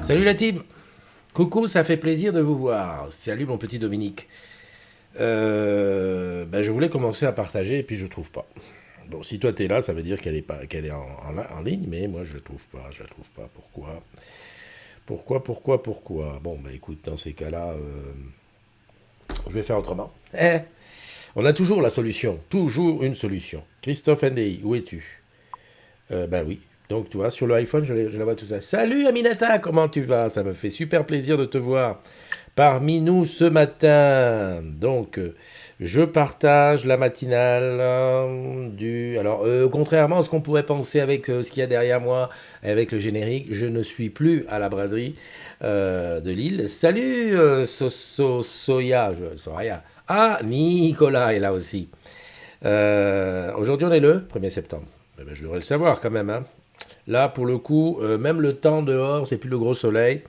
Salut la team. Coucou, ça fait plaisir de vous voir. Salut mon petit Dominique. Je voulais commencer à partager et puis je trouve pas. Bon, si toi t'es là, ça veut dire qu'elle est en ligne, mais moi je la trouve pas. Pourquoi? Pourquoi? Bon, bah écoute, dans ces cas-là, je vais faire autrement. On a toujours la solution, toujours une solution. Christophe NDI, où es-tu? Oui. Donc, tu vois, sur le iPhone, je la vois tout ça. Salut Aminata, comment tu vas? Ça me fait super plaisir de te voir parmi nous ce matin. Donc, je partage la matinale du... Alors, contrairement à ce qu'on pourrait penser avec ce qu'il y a derrière moi, avec le générique, je ne suis plus à la braderie de Lille. Salut Soraya. Ah, Nicolas est là aussi. Aujourd'hui, on est le 1er septembre. Je devrais le savoir quand même, hein. Là, pour le coup, même le temps dehors, c'est plus le gros soleil.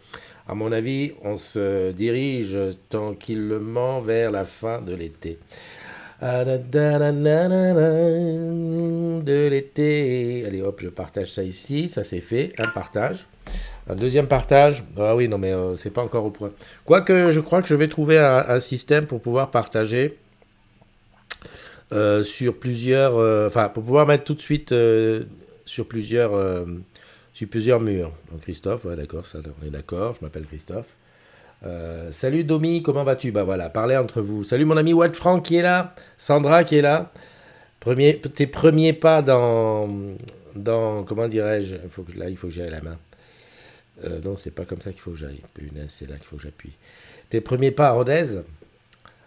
À mon avis, on se dirige tranquillement vers la fin de l'été. De l'été. Allez hop, je partage ça ici. Ça c'est fait. Un partage. Un deuxième partage. Ah oui, non, mais c'est pas encore au point. Quoique, je crois que je vais trouver un système pour pouvoir partager sur plusieurs. Enfin, pour pouvoir mettre tout de suite sur plusieurs murs. Donc Christophe, ouais, d'accord, ça, on est d'accord, je m'appelle Christophe. Salut Domi, comment vas-tu? Bah voilà, parlez entre vous. Salut mon ami Watt Frank qui est là, Sandra qui est là. Tes premiers pas dans comment dirais-je, il faut que j'aille à la main. Non, c'est pas comme ça qu'il faut que j'aille. Punaise, c'est là qu'il faut que j'appuie. Tes premiers pas à Rodez.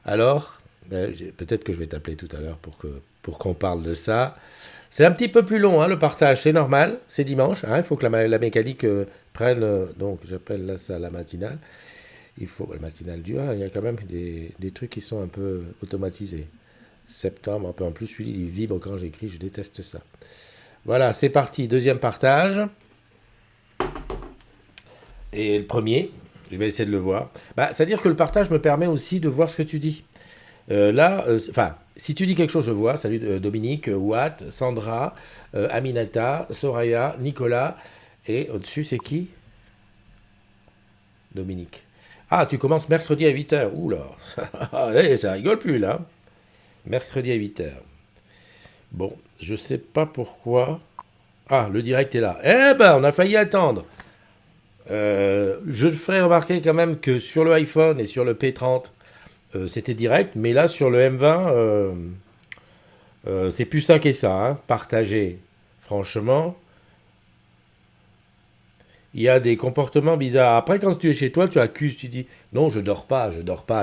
Alors, peut-être que je vais t'appeler tout à l'heure pour qu'on parle de ça. C'est un petit peu plus long, hein, le partage, c'est normal, c'est dimanche, hein, il faut que la mécanique prenne, donc j'appelle là ça la matinale, il faut, la matinale dure, il y a quand même des trucs qui sont un peu automatisés. Septembre, un peu en plus, celui il vibre quand j'écris, je déteste ça. Voilà, c'est parti, deuxième partage, et le premier, je vais essayer de le voir. C'est-à-dire que le partage me permet aussi de voir ce que tu dis. Si tu dis quelque chose, je vois. Salut Dominique, Watt, Sandra, Aminata, Soraya, Nicolas. Et au-dessus, c'est qui? Dominique. Ah, tu commences mercredi à 8h. Oula, ça rigole plus là. Mercredi à 8h. Bon, je sais pas pourquoi. Ah, le direct est là. Eh ben, on a failli attendre. Je te ferai remarquer quand même que sur le iPhone et sur le P30, c'était direct, mais là sur le M20, c'est plus ça qu'est ça, hein. Partager. Franchement, il y a des comportements bizarres. Après, quand tu es chez toi, tu accuses, tu dis non, je dors pas,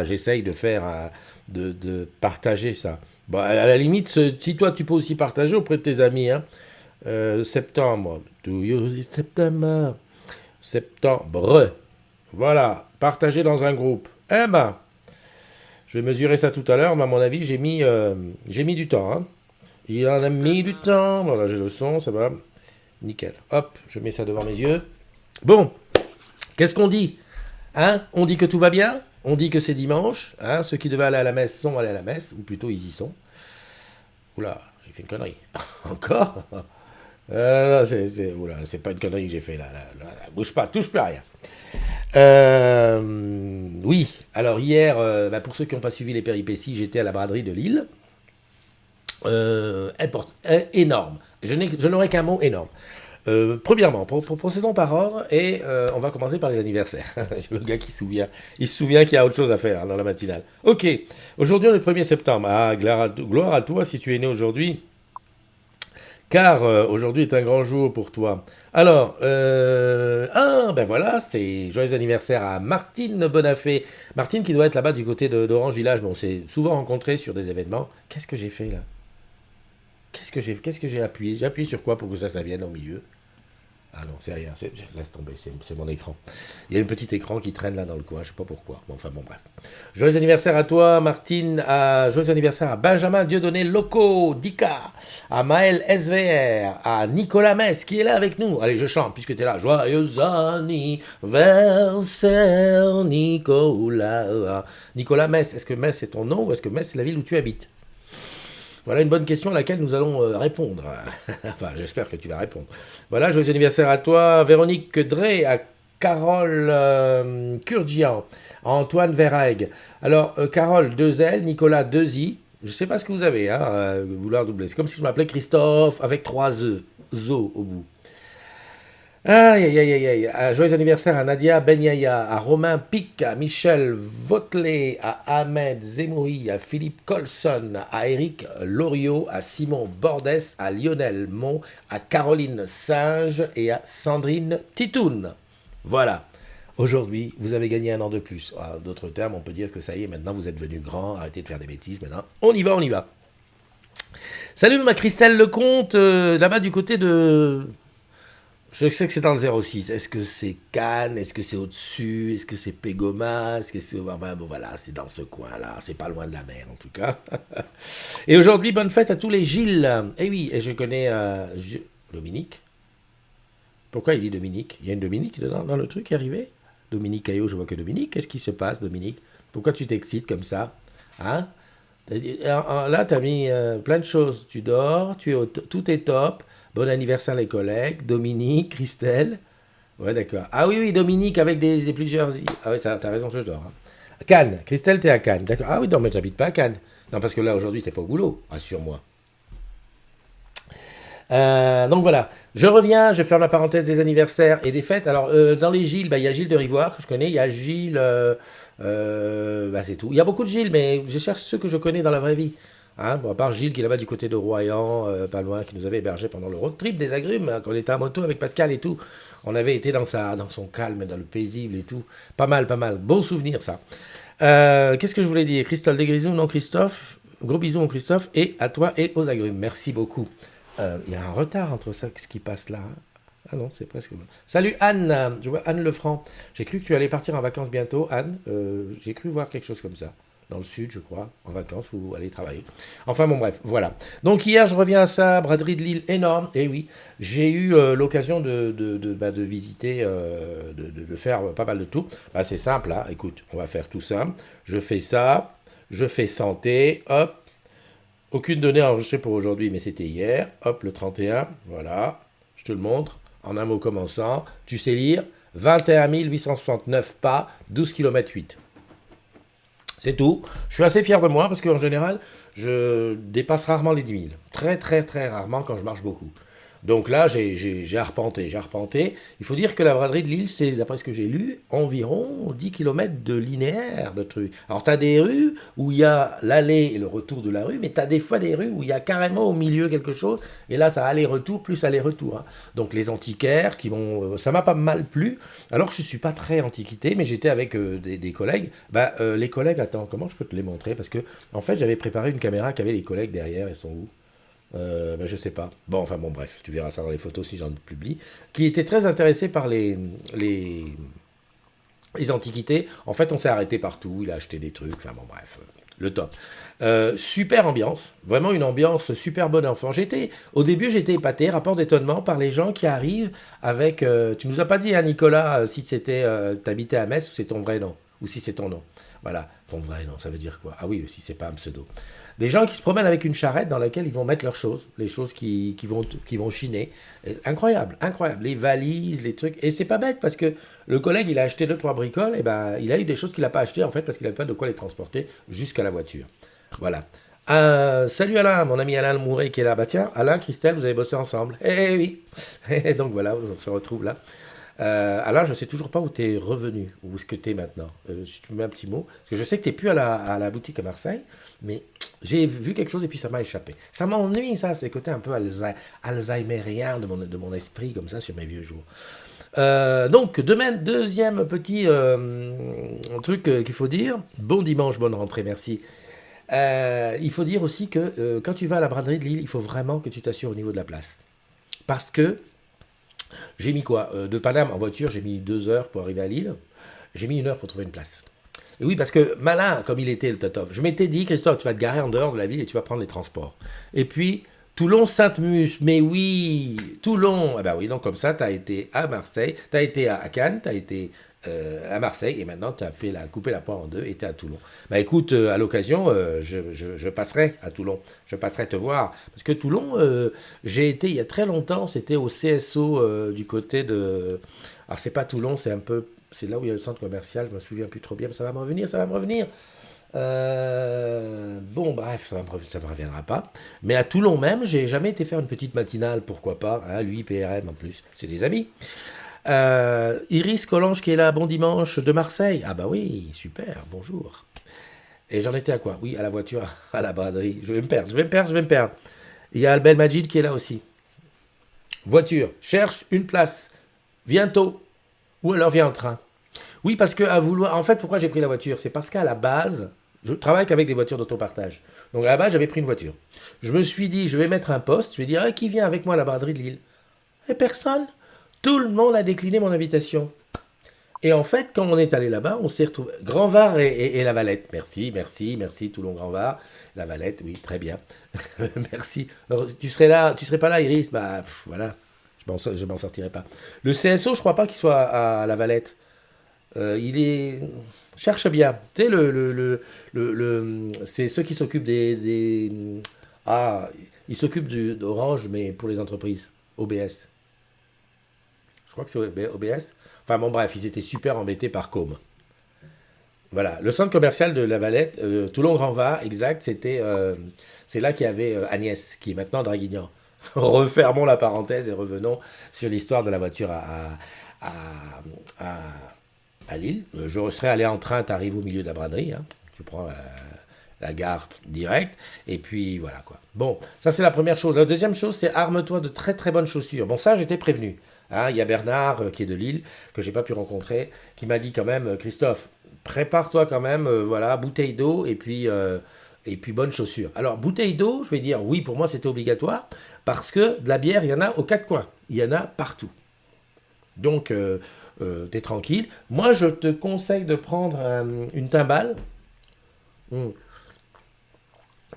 j'essaye de faire, de partager ça. Bon, à la limite, si toi tu peux aussi partager auprès de tes amis, hein. Septembre, do you septembre, septembre, voilà, partager dans un groupe. Eh ben, je vais mesurer ça tout à l'heure, mais à mon avis, j'ai mis du temps, hein. Il en a mis du temps. Voilà, j'ai le son, ça va. Nickel. Hop, je mets ça devant mes yeux. Bon, qu'est-ce qu'on dit? Hein? On dit que tout va bien? On dit que c'est dimanche. Hein? Ceux qui devaient aller à la messe sont allés à la messe, ou plutôt ils y sont. Oula, j'ai fait une connerie. Encore? Oula, c'est pas une connerie que j'ai fait là, bouge pas, touche plus à rien. Oui, alors hier, pour ceux qui n'ont pas suivi les péripéties, j'étais à la braderie de Lille. Énorme. Je n'aurai qu'un mot énorme. Premièrement, procédons par ordre et on va commencer par les anniversaires. Le gars qui il se souvient qu'il y a autre chose à faire, hein, dans la matinale. Ok, aujourd'hui on est le 1er septembre. Ah, gloire à toi si tu es né aujourd'hui, car aujourd'hui est un grand jour pour toi. Alors, voilà, c'est joyeux anniversaire à Martine Bonafé. Martine qui doit être là-bas du côté d'Orange Village, mais on s'est souvent rencontrés sur des événements. Qu'est-ce que j'ai fait là? Qu'est-ce que j'ai appuyé? J'ai appuyé sur quoi pour que ça vienne au milieu? Ah non, c'est rien, laisse tomber, c'est mon écran. Il y a un petit écran qui traîne là dans le coin, je sais pas pourquoi. Bon, enfin bon, bref. Joyeux anniversaire à toi, Martine. Joyeux anniversaire à Benjamin Dieudonné Loco, Dika, à Maël SVR, à Nicolas Mess qui est là avec nous. Allez, je chante puisque tu es là. Joyeux anniversaire, Nicolas. Nicolas Mess, est-ce que Mess c'est ton nom ou est-ce que Mess c'est la ville où tu habites? Voilà une bonne question à laquelle nous allons répondre. Enfin, j'espère que tu vas répondre. Voilà, joyeux anniversaire à toi, Véronique Drey, à Carole Kurdian, Antoine Verhaeg. Alors, Carole, 2 L, Nicolas, 2 I. Je sais pas ce que vous avez, hein, vouloir doubler. C'est comme si je m'appelais Christophe avec 3 E, Zo au bout. Aïe, aïe, aïe, aïe, aïe. Joyeux anniversaire à Nadia Benyaya, à Romain Pic, à Michel Votelet, à Ahmed Zemouri, à Philippe Colson, à Eric Loriot, à Simon Bordès, à Lionel Mont, à Caroline Singe et à Sandrine Titoun. Voilà. Aujourd'hui, vous avez gagné un an de plus. En d'autres termes, on peut dire que ça y est, maintenant vous êtes devenu grand, arrêtez de faire des bêtises, maintenant on y va, on y va. Salut ma Christelle Lecomte, là-bas du côté de... Je sais que c'est dans le 06. Est-ce que c'est Cannes? Est-ce que c'est au-dessus? Est-ce que c'est Pégoma? Est-ce que c'est... Enfin, bon, voilà, c'est dans ce coin-là. C'est pas loin de la mer, en tout cas. Et aujourd'hui, bonne fête à tous les Gilles. Eh oui, et je connais Dominique. Pourquoi il dit Dominique? Il y a une Dominique dedans, dans le truc qui est arrivé? Dominique Caillot, je vois que Dominique. Qu'est-ce qui se passe, Dominique? Pourquoi tu t'excites comme ça? Hein? Là, tu as mis plein de choses. Tu dors, tout est top. Bon anniversaire les collègues. Dominique, Christelle. Ouais, d'accord. Ah oui, oui, Dominique avec des plusieurs... Ah oui, t'as raison, je dors. Hein. Cannes. Christelle, t'es à Cannes. D'accord. Ah oui, non, mais j'habite pas à Cannes. Non, parce que là, aujourd'hui, t'es pas au boulot. Rassure-moi. Donc voilà, je reviens, je ferme la parenthèse des anniversaires et des fêtes. Alors, dans les Gilles, bah, il y a Gilles de Rivoire que je connais, il y a Gilles, bah, c'est tout. Il y a beaucoup de Gilles, mais je cherche ceux que je connais dans la vraie vie. Hein, bon, à part Gilles qui est là-bas du côté de Royan, pas loin, qui nous avait hébergé pendant le road trip des agrumes, hein, quand on était à moto avec Pascal et tout. On avait été dans son calme, dans le paisible et tout. Pas mal, pas mal. Bon souvenir, ça. Qu'est-ce que je voulais dire? Christophe Desgrisous, non Christophe. Gros bisous, mon Christophe, et à toi et aux agrumes. Merci beaucoup. Il y a un retard entre ça, ce qui passe là. Hein. Ah non, c'est presque bon. Salut Anne, je vois Anne Lefranc. J'ai cru que tu allais partir en vacances bientôt, Anne. J'ai cru voir quelque chose comme ça. Dans le sud, je crois, en vacances, ou aller travailler. Enfin bon, bref, voilà. Donc hier, je reviens à ça, braderie de Lille énorme. Et oui, j'ai eu l'occasion de visiter, de faire pas mal de tout. Bah, c'est simple, hein. Écoute, on va faire tout simple. Je fais ça, je fais santé, hop. Aucune donnée enregistrée pour aujourd'hui, mais c'était hier. Hop, le 31, voilà. Je te le montre. En un mot commençant, tu sais lire. 21 869 pas, 12 km 8. C'est tout. Je suis assez fier de moi parce qu'en général, je dépasse rarement les 10 000. Très, très, très rarement quand je marche beaucoup. Donc là, j'ai arpenté. Il faut dire que la braderie de Lille, c'est, d'après ce que j'ai lu, environ 10 km de linéaire de trucs. Alors, tu as des rues où il y a l'allée et le retour de la rue, mais tu as des fois des rues où il y a carrément au milieu quelque chose, et là, ça aller-retour, plus aller-retour. Hein. Donc, les antiquaires qui vont... ça m'a pas mal plu, alors que je ne suis pas très antiquité, mais j'étais avec des collègues. Les collègues, attends, comment je peux te les montrer? Parce que, en fait, j'avais préparé une caméra qui avait les collègues derrière, ils sont où? Je sais pas. Bon, enfin bon, bref, tu verras ça dans les photos si j'en publie. Qui était très intéressé par les antiquités. En fait, on s'est arrêté partout. Il a acheté des trucs. Enfin bon, bref, le top. Super ambiance. Vraiment une ambiance super bonne enfant. Au début, j'étais épaté, rapport d'étonnement, par les gens qui arrivent avec... tu nous as pas dit, hein, Nicolas, si t'habitais à Metz ou c'est ton vrai nom. Ou si c'est ton nom. Voilà, ton vrai nom, ça veut dire quoi? Ah oui, si c'est pas un pseudo. Des gens qui se promènent avec une charrette dans laquelle ils vont mettre leurs choses, les choses qui vont chiner. Incroyable, incroyable. Les valises, les trucs. Et c'est pas bête parce que le collègue, il a acheté 2-3 bricoles, et ben il a eu des choses qu'il n'a pas achetées en fait parce qu'il n'avait pas de quoi les transporter jusqu'à la voiture. Voilà. Salut Alain, mon ami Alain Mouret qui est là. Bah tiens, Alain, Christelle, vous avez bossé ensemble. Eh oui. Et donc voilà, on se retrouve là. Alors, je ne sais toujours pas où tu es revenu, où est-ce que tu es maintenant. Si tu me mets un petit mot. Parce que je sais que tu n'es plus à la boutique à Marseille, mais j'ai vu quelque chose et puis ça m'a échappé. Ça m'ennuie, ça, c'est le côté un peu alzheimerien de mon esprit, comme ça, sur mes vieux jours. Donc, deuxième petit truc qu'il faut dire. Bon dimanche, bonne rentrée, merci. Il faut dire aussi que quand tu vas à la braderie de Lille, il faut vraiment que tu t'assures au niveau de la place. Parce que j'ai mis quoi? De Paname en voiture, j'ai mis 2 heures pour arriver à Lille. J'ai mis 1 heure pour trouver une place. Et oui, parce que malin comme il était le Totov, je m'étais dit, Christophe, tu vas te garer en dehors de la ville et tu vas prendre les transports. Et puis, Toulon-Sainte-Mus, mais oui, Toulon. Ah bah oui, donc comme ça, tu as été à Marseille, tu as été à Cannes, tu as été à Marseille, et maintenant tu as coupé la poire en deux et tu es à Toulon. Bah écoute, à l'occasion, je passerai à Toulon, je passerai te voir. Parce que Toulon, j'ai été il y a très longtemps, c'était au CSO du côté de... Alors, c'est pas Toulon, c'est un peu. C'est là où il y a le centre commercial, je me souviens plus trop bien, mais ça va me revenir, ça va me revenir. Bon, bref, ça me reviendra pas. Mais à Toulon même, j'ai jamais été faire une petite matinale, pourquoi pas. Hein, lui, PRM en plus, c'est des amis. Iris Collange qui est là, bon dimanche de Marseille. Ah bah oui, super, bonjour. Et j'en étais à quoi? Oui, à la voiture, à la braderie. Je vais me perdre, je vais me perdre, je vais me perdre. Il y a Albel Majid qui est là aussi. Voiture, cherche une place. Viens tôt. Ou alors viens en train. Oui, parce que à vouloir. En fait, pourquoi j'ai pris la voiture? C'est parce qu'à la base, je travaille qu'avec des voitures d'autopartage. Donc à la base, j'avais pris une voiture. Je me suis dit, je vais mettre un poste. Je vais dire, ah, qui vient avec moi à la braderie de Lille? Et personne. Tout le monde a décliné mon invitation. Et en fait, quand on est allé là-bas, on s'est retrouvé. Grand Var et La Valette. Merci, merci, merci, Toulon Grand Var. La Valette, oui, très bien. Merci. Alors, tu serais là, tu serais pas là, Iris? Bah, voilà. Je m'en sortirai pas. Le CSO, je crois pas qu'il soit à La Valette. Il est. Cherche bien. Tu sais, c'est ceux qui s'occupent Ah, ils s'occupent d'Orange, mais pour les entreprises. OBS. Je crois que c'est OBS. Enfin bon, bref, ils étaient super embêtés par Com. Voilà, le centre commercial de La Valette, Toulon-Grand-Var, exact, c'est là qu'il y avait Agnès, qui est maintenant Draguignan. Refermons la parenthèse et revenons sur l'histoire de la voiture à, à, à Lille. Je serais allé en train, tu arrives au milieu de la braderie, hein. Tu prends la gare directe, et puis voilà quoi. Bon, ça c'est la première chose. La deuxième chose, c'est arme-toi de très très bonnes chaussures. Bon, ça j'étais prévenu. Hein, il y a Bernard qui est de Lille, que j'ai pas pu rencontrer, qui m'a dit quand même, Christophe, prépare-toi quand même, voilà, bouteille d'eau et puis bonnes chaussures. Alors, bouteille d'eau, je vais dire oui, pour moi c'était obligatoire, parce que de la bière, il y en a aux quatre coins, il y en a partout. Donc, t'es tranquille. Moi, je te conseille de prendre une timbale. Hmm.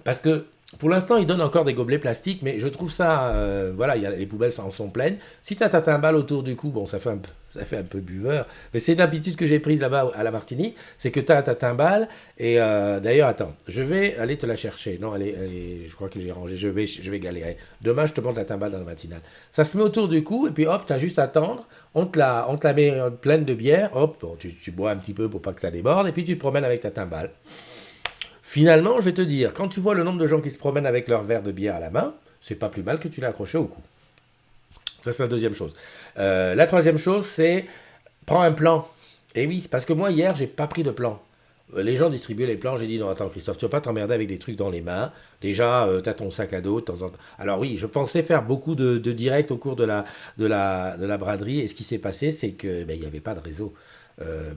Parce que pour l'instant, ils donnent encore des gobelets plastiques, mais je trouve ça. Voilà, les poubelles en sont pleines. Si tu as ta timbale autour du cou, bon, ça fait un peu buveur, mais c'est une habitude que j'ai prise là-bas à la Martinique, c'est que tu as ta timbale, et d'ailleurs, attends, je vais aller te la chercher. Non, je crois que j'ai rangé, je vais galérer. Demain, je te montre la timbale dans la matinale. Ça se met autour du cou, et puis hop, tu as juste à attendre, on te la met pleine de bière, hop, bon, tu bois un petit peu pour pas que ça déborde, et puis tu te promènes avec ta timbale. Finalement, je vais te dire, quand tu vois le nombre de gens qui se promènent avec leur verre de bière à la main, c'est pas plus mal que tu l'aies accroché au cou. Ça, c'est la deuxième chose. La troisième chose, c'est prends un plan. Et oui, parce que moi, hier, j'ai pas pris de plan. Les gens distribuaient les plans. J'ai dit non, attends, Christophe, tu vas pas t'emmerder avec des trucs dans les mains. Déjà, tu as ton sac à dos de temps en temps. Alors oui, je pensais faire beaucoup de directs au cours de la braderie. Et ce qui s'est passé, c'est que il n'y avait pas de réseau.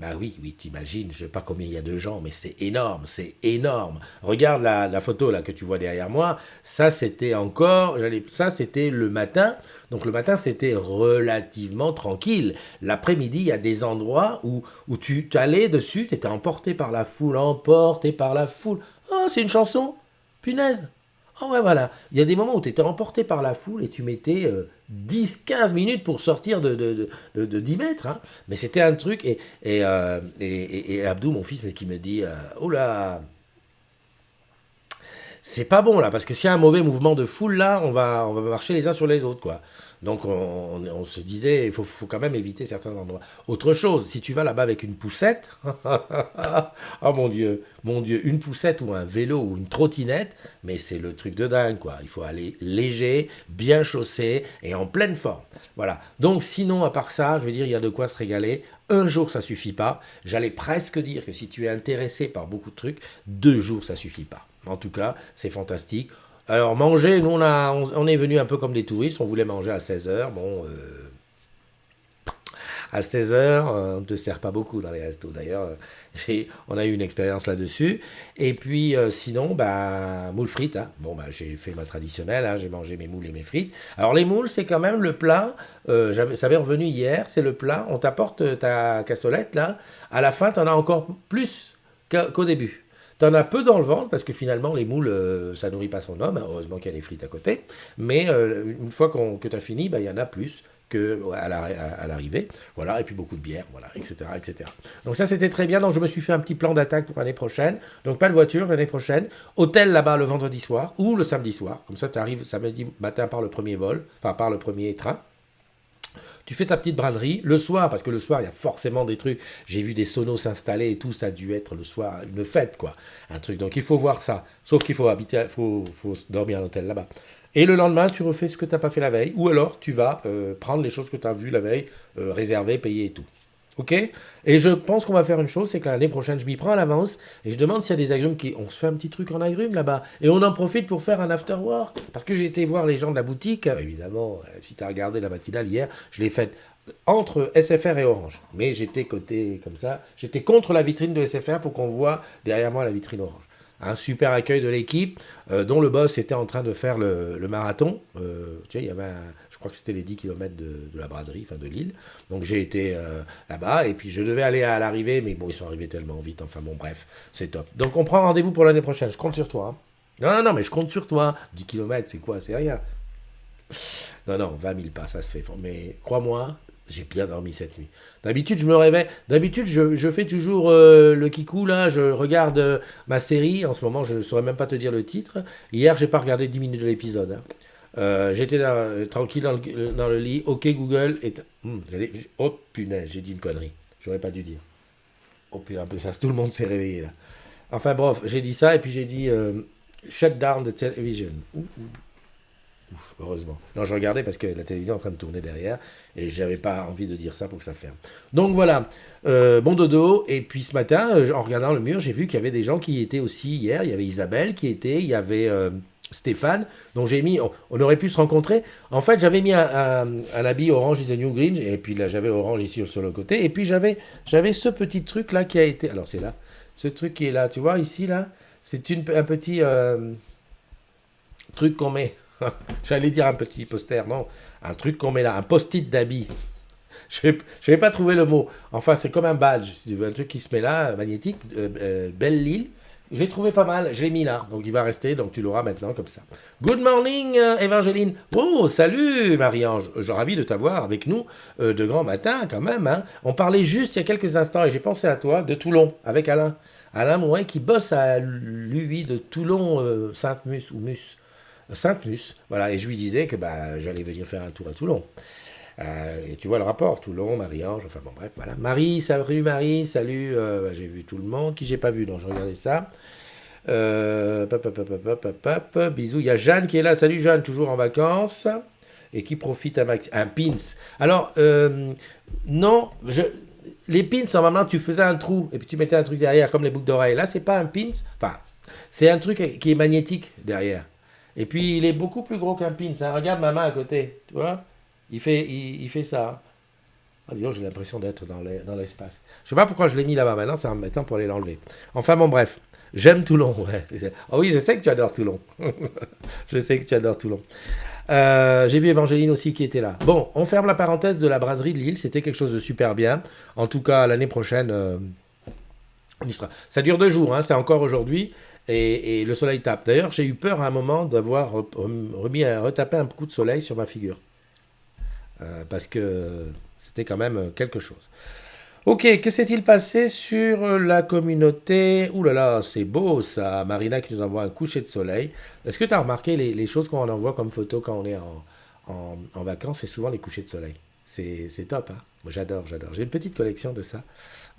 Bah oui, oui, t'imagines, je sais pas combien il y a de gens, mais c'est énorme, c'est énorme. Regarde la photo là que tu vois derrière moi, ça c'était le matin, donc le matin c'était relativement tranquille. L'après-midi, il y a des endroits où tu t'allais dessus, tu étais emporté par la foule. Oh, c'est une chanson? Punaise! Oh ouais, voilà. Il y a des moments où tu étais emporté par la foule et tu mettais 10-15 minutes pour sortir de 10 mètres. Hein. Mais c'était un truc. Et Abdou, mon fils, qui me dit oh là, c'est pas bon là, parce que s'il y a un mauvais mouvement de foule là, on va marcher les uns sur les autres, quoi. Donc on se disait, faut quand même éviter certains endroits. Autre chose, si tu vas là-bas avec une poussette, oh mon Dieu, une poussette ou un vélo ou une trottinette, mais c'est le truc de dingue, quoi. Il faut aller léger, bien chaussé et en pleine forme. Voilà. Donc sinon, à part ça, je veux dire, il y a de quoi se régaler. Un jour, ça suffit pas. J'allais presque dire que si tu es intéressé par beaucoup de trucs, 2 jours, ça suffit pas. En tout cas, c'est fantastique. Alors, manger, nous, on est venu un peu comme des touristes. On voulait manger à 16 heures. Bon, à 16 heures, on ne te sert pas beaucoup dans les restos. D'ailleurs, on a eu une expérience là-dessus. Et puis, sinon, bah, moules frites. Hein. Bon, bah, j'ai fait ma traditionnelle. Hein, j'ai mangé mes moules et mes frites. Alors, les moules, c'est quand même le plat. Ça m'est revenu hier. C'est le plat. On t'apporte ta cassolette, là. À la fin, tu en as encore plus qu'au début. T'en as peu dans le ventre parce que finalement les moules ça nourrit pas son homme, heureusement qu'il y a les frites à côté, mais une fois que tu as fini, bah, il y en a plus à l'arrivée, voilà, et puis beaucoup de bière, voilà, etc., etc. Donc ça c'était très bien, donc je me suis fait un petit plan d'attaque pour l'année prochaine, donc pas de voiture l'année prochaine, hôtel là-bas le vendredi soir ou le samedi soir, comme ça tu arrives samedi matin par le premier vol, enfin par le premier train, Tu fais ta petite braderie le soir, parce que le soir, il y a forcément des trucs. J'ai vu des sonos s'installer et tout, ça a dû être le soir une fête, quoi. Un truc. Donc il faut voir ça. Sauf qu'il faut habiter, faut dormir à l'hôtel là-bas. Et le lendemain, tu refais ce que tu n'as pas fait la veille, ou alors tu vas prendre les choses que tu as vues la veille, réserver, payer et tout. Ok. Et je pense qu'on va faire une chose, c'est que l'année prochaine, je m'y prends à l'avance et je demande s'il y a des agrumes qui. On se fait un petit truc en agrumes là-bas. Et on en profite pour faire un after work. Parce que j'ai été voir les gens de la boutique. Évidemment, si tu as regardé la matinale hier, je l'ai faite entre SFR et Orange. Mais j'étais côté comme ça. J'étais contre la vitrine de SFR pour qu'on voit derrière moi la vitrine Orange. Un super accueil de l'équipe, dont le boss était en train de faire le marathon. Tu sais, il y avait je crois que c'était les 10 km de la braderie, enfin de Lille. Donc j'ai été là-bas, et puis je devais aller à l'arrivée, mais bon, ils sont arrivés tellement vite, enfin bon, bref, c'est top. Donc on prend rendez-vous pour l'année prochaine, je compte sur toi. Hein. Non, non, non, mais je compte sur toi. 10 km, c'est quoi? C'est rien. Non, non, 20 000 pas, ça se fait. Mais crois-moi, j'ai bien dormi cette nuit. D'habitude, je me réveille. D'habitude, je fais toujours le kikou, là. Je regarde ma série. En ce moment, je ne saurais même pas te dire le titre. Hier, j'ai pas regardé 10 minutes de l'épisode. Hein. J'étais tranquille dans le lit. Ok, Google. Oh, punaise, j'ai dit une connerie. J'aurais pas dû dire. Oh, putain, un peu ça. Tout le monde s'est réveillé, là. Enfin, bref, j'ai dit ça. Et puis, j'ai dit shut down the television. Ouf, heureusement. Non, je regardais parce que la télévision est en train de tourner derrière et j'avais pas envie de dire ça pour que ça ferme. Donc voilà, bon dodo. Et puis ce matin, en regardant le mur, j'ai vu qu'il y avait des gens qui étaient aussi hier. Il y avait Isabelle qui était, il y avait Stéphane, dont j'ai mis, on aurait pu se rencontrer. En fait, j'avais mis un habit Orange is the New Green et puis là, j'avais Orange ici sur le côté. Et puis j'avais ce petit truc là qui a été, alors c'est là, ce truc qui est là, tu vois, ici là, c'est un petit truc qu'on met. J'allais dire un petit poster, non. Un truc qu'on met là, un post-it d'habit. Je n'avais pas trouvé le mot. Enfin, c'est comme un badge, si tu veux, un truc qui se met là, magnétique, Belle Lille. J'ai trouvé pas mal, je l'ai mis là, donc il va rester, donc tu l'auras maintenant comme ça. Good morning, Évangeline. Oh, salut, Marie-Ange. Je suis ravi de t'avoir avec nous de grand matin quand même. Hein. On parlait juste il y a quelques instants, et j'ai pensé à toi, de Toulon, avec Alain. Alain Mouin qui bosse à lui de Toulon, Sainte-Mus ou Mus. Sainte-Mus, voilà, et je lui disais que j'allais venir faire un tour à Toulon. Et tu vois le rapport, Toulon, Marie-Ange, enfin bon, bref, voilà. Marie, salut, j'ai vu tout le monde, qui j'ai pas vu, donc je regardais ça. Bisous, il y a Jeanne qui est là, salut Jeanne, toujours en vacances, et qui profite un pins. Alors, non, les pins, normalement, tu faisais un trou, et puis tu mettais un truc derrière, comme les boucles d'oreilles. Là, c'est pas un pins, enfin, c'est un truc qui est magnétique derrière. Et puis, il est beaucoup plus gros qu'un pins. Hein. Regarde ma main à côté. Tu vois il fait ça. Hein. Ah, disons, j'ai l'impression d'être dans l'espace. Je sais pas pourquoi je l'ai mis là-bas. Maintenant, c'est un temps pour aller l'enlever. Enfin, bon, bref. J'aime Toulon. Ouais. Oh oui, je sais que tu adores Toulon. Je sais que tu adores Toulon. J'ai vu Évangeline aussi qui était là. Bon, on ferme la parenthèse de la braderie de Lille. C'était quelque chose de super bien. En tout cas, l'année prochaine, on y sera. Ça dure 2 jours. Hein, c'est encore aujourd'hui. Et le soleil tape. D'ailleurs, j'ai eu peur à un moment d'avoir retapé un coup de soleil sur ma figure. Parce que c'était quand même quelque chose. Ok, que s'est-il passé sur la communauté? Ouh là là, c'est beau ça. Marina qui nous envoie un coucher de soleil. Est-ce que tu as remarqué les choses qu'on envoie comme photo quand on est en vacances? C'est souvent les couchers de soleil. C'est top, hein. Moi, j'adore. J'ai une petite collection de ça.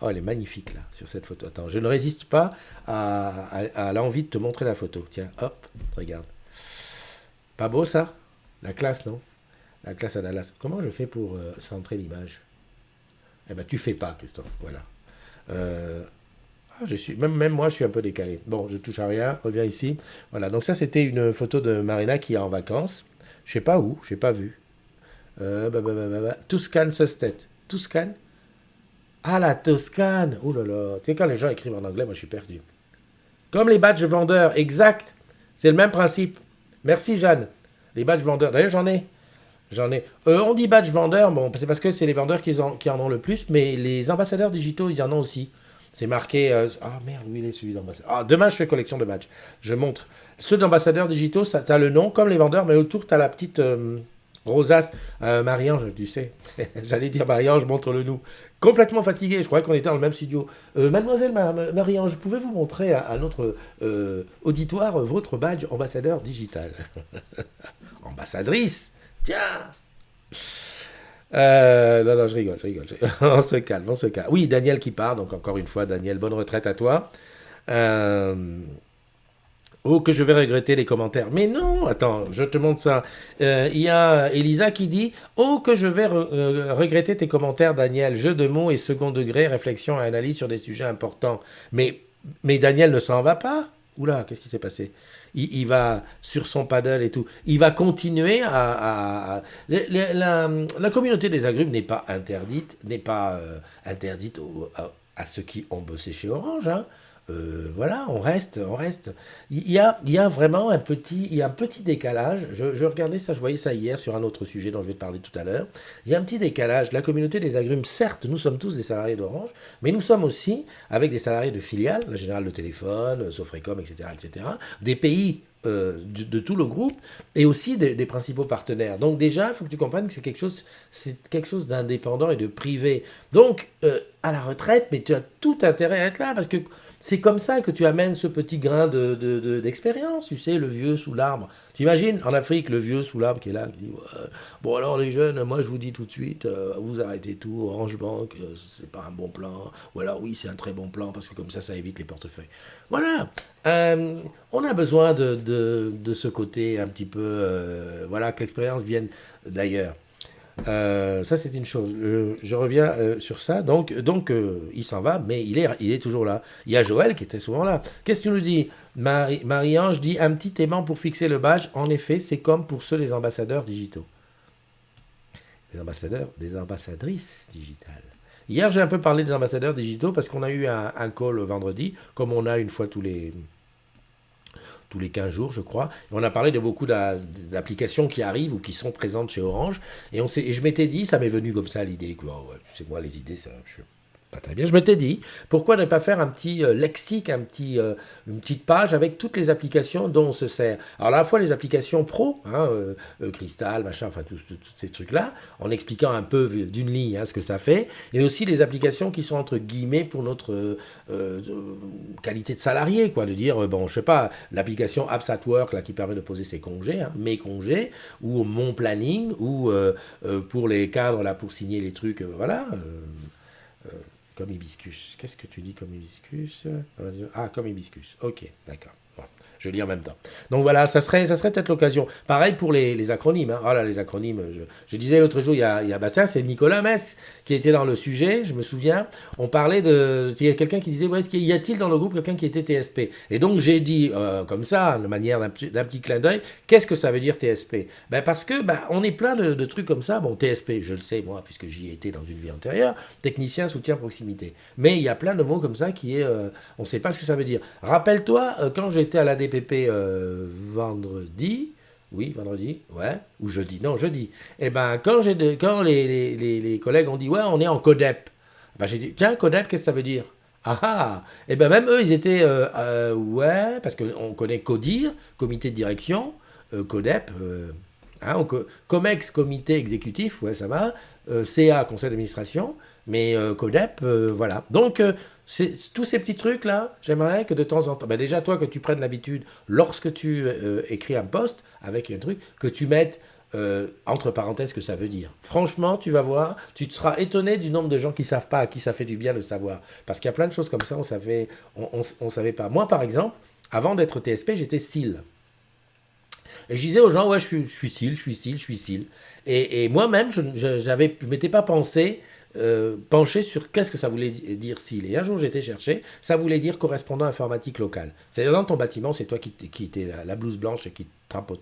Oh, elle est magnifique, là, sur cette photo. Attends, je ne résiste pas à l'envie de te montrer la photo. Tiens, hop, regarde. Pas beau, ça? La classe, non? La classe à Dallas. Comment je fais pour centrer l'image? Eh ben, tu fais pas, Christophe. Voilà. Même moi, je suis un peu décalé. Bon, je touche à rien. Reviens ici. Voilà. Donc ça, c'était une photo de Marina qui est en vacances. Je sais pas où. J'ai pas vu. Toscane Sustet. Toscane. Ah, la Toscane. Oh là là. Tu sais, quand les gens écrivent en anglais, moi, je suis perdu. Comme les badges vendeurs. Exact. C'est le même principe. Merci, Jeanne. Les badges vendeurs. D'ailleurs, j'en ai. On dit badge vendeur, bon, c'est parce que c'est les vendeurs qui en ont le plus, mais les ambassadeurs digitaux, ils en ont aussi. C'est marqué. Ah merde, où il est celui d'ambassadeur? Ah, demain, je fais collection de badges. Je montre. Ceux d'ambassadeurs digitaux, ça t'as le nom, comme les vendeurs, mais autour, t'as la petite rosace. Marie-Ange, tu sais. J'allais dire Marie-Ange, montre-le nous. Complètement fatigué, je croyais qu'on était dans le même studio. Mademoiselle Marie-Ange, pouvez-vous montrer à notre auditoire votre badge ambassadeur digital? Ambassadrice. Tiens. Non, non, je rigole, je rigole. On se calme, on se calme. Oui, Daniel qui part, donc encore une fois, Daniel, bonne retraite à toi. Euh, Oh, que je vais regretter les commentaires. Mais non, attends, je te montre ça. Il y a Elisa qui dit: Oh, que je vais regretter tes commentaires, Daniel. Jeu de mots et second degré, réflexion et analyse sur des sujets importants. Mais, mais Daniel ne s'en va pas. Oula, qu'est-ce qui s'est passé? Il va sur son paddle et tout. Il va continuer la communauté des agrumes n'est pas interdite, n'est pas interdite à ceux qui ont bossé chez Orange, hein. Voilà, on reste, on reste. Il y a vraiment un petit décalage. Je regardais ça, je voyais ça hier sur un autre sujet dont je vais te parler tout à l'heure. Il y a un petit décalage. La communauté des agrumes, certes, nous sommes tous des salariés d'Orange, mais nous sommes aussi avec des salariés de filiales, la Générale de Téléphone, Sofrecom, etc., etc., des pays de tout le groupe et aussi des principaux partenaires. Donc déjà, il faut que tu comprennes que c'est quelque chose d'indépendant et de privé. Donc, à la retraite, mais tu as tout intérêt à être là parce que c'est comme ça que tu amènes ce petit grain d'expérience, tu sais, le vieux sous l'arbre. T'imagines, en Afrique, le vieux sous l'arbre qui est là, qui dit: Ouais, bon alors les jeunes, moi je vous dis tout de suite, vous arrêtez tout, Orange Bank, c'est pas un bon plan, ou alors oui c'est un très bon plan parce que comme ça évite les portefeuilles. Voilà. On a besoin de ce côté un petit peu, voilà, que l'expérience vienne d'ailleurs. Ça, c'est une chose. Je reviens sur ça. Donc, il s'en va, mais il est toujours là. Il y a Joël qui était souvent là. Qu'est-ce que tu nous dis? Marie-Ange dit un petit aimant pour fixer le badge. En effet, c'est comme pour ceux des ambassadeurs digitaux. Des ambassadeurs, des ambassadrices digitales. Hier, j'ai un peu parlé des ambassadeurs digitaux parce qu'on a eu un call vendredi, comme on a une fois tous les 15 jours, je crois. Et on a parlé de beaucoup d'applications qui arrivent ou qui sont présentes chez Orange. Et je m'étais dit, ça m'est venu comme ça l'idée, que oh, ouais, c'est moi les idées, ça, je suis pas très bien. Je m'étais dit, pourquoi ne pas faire un petit lexique, une petite page avec toutes les applications dont on se sert. Alors à la fois les applications pro, hein, Crystal, machin, enfin tous ces trucs-là, en expliquant un peu d'une ligne ce que ça fait, et aussi les applications qui sont entre guillemets pour notre euh, qualité de salarié, quoi, de dire, bon, je sais pas, l'application Apps at Work, là, qui permet de poser ses congés, hein, mes congés, ou mon planning, ou pour les cadres, là, pour signer les trucs, voilà. Euh, Comme hibiscus. Qu'est-ce que tu dis comme hibiscus? Ah, comme hibiscus. Ok, d'accord. Bon, je lis en même temps. Donc voilà, ça serait peut-être l'occasion. Pareil pour les acronymes. Hein. Oh là, les acronymes. Je disais l'autre jour, tiens, c'est Nicolas Mess qui était dans le sujet, je me souviens. On parlait de. Il y a quelqu'un qui disait: ouais, y a-t-il dans le groupe quelqu'un qui était TSP? Et donc j'ai dit, comme ça, de manière d'un petit clin d'œil, qu'est-ce que ça veut dire TSP? Ben, parce que on est plein de trucs comme ça. Bon, TSP, je le sais, moi, puisque j'y ai été dans une vie antérieure, technicien soutien proximité. Mais il y a plein de mots comme ça on ne sait pas ce que ça veut dire. Rappelle-toi, quand j'étais à la DPP vendredi, oui, vendredi, ouais, ou jeudi, non, jeudi. Et ben, quand les collègues ont dit: ouais, on est en CODEP, ben, j'ai dit: tiens, CODEP, qu'est-ce que ça veut dire? Ah ah! Et ben, même eux, ils étaient, ouais, parce qu'on connaît CODIR, comité de direction, CODEP, hein, COMEX, comité exécutif, ouais, ça va, CA, conseil d'administration, mais CODEP, voilà. Donc, tous ces petits trucs-là, j'aimerais que de temps en temps, ben déjà toi, que tu prennes l'habitude, lorsque tu écris un post avec un truc, que tu mettes entre parenthèses ce que ça veut dire. Franchement, tu vas voir, tu te seras étonné du nombre de gens qui ne savent pas, à qui ça fait du bien de savoir. Parce qu'il y a plein de choses comme ça, on savait pas. Moi, par exemple, avant d'être TSP, j'étais SIL. Et je disais aux gens: ouais, je suis SIL, je suis SIL, je suis SIL. Et moi-même, je m'étais pas penché sur qu'est-ce que ça voulait dire SIL. Et un jour, j'ai été chercher, ça voulait dire correspondant informatique local. C'est dans ton bâtiment, c'est toi qui étais la blouse blanche et qui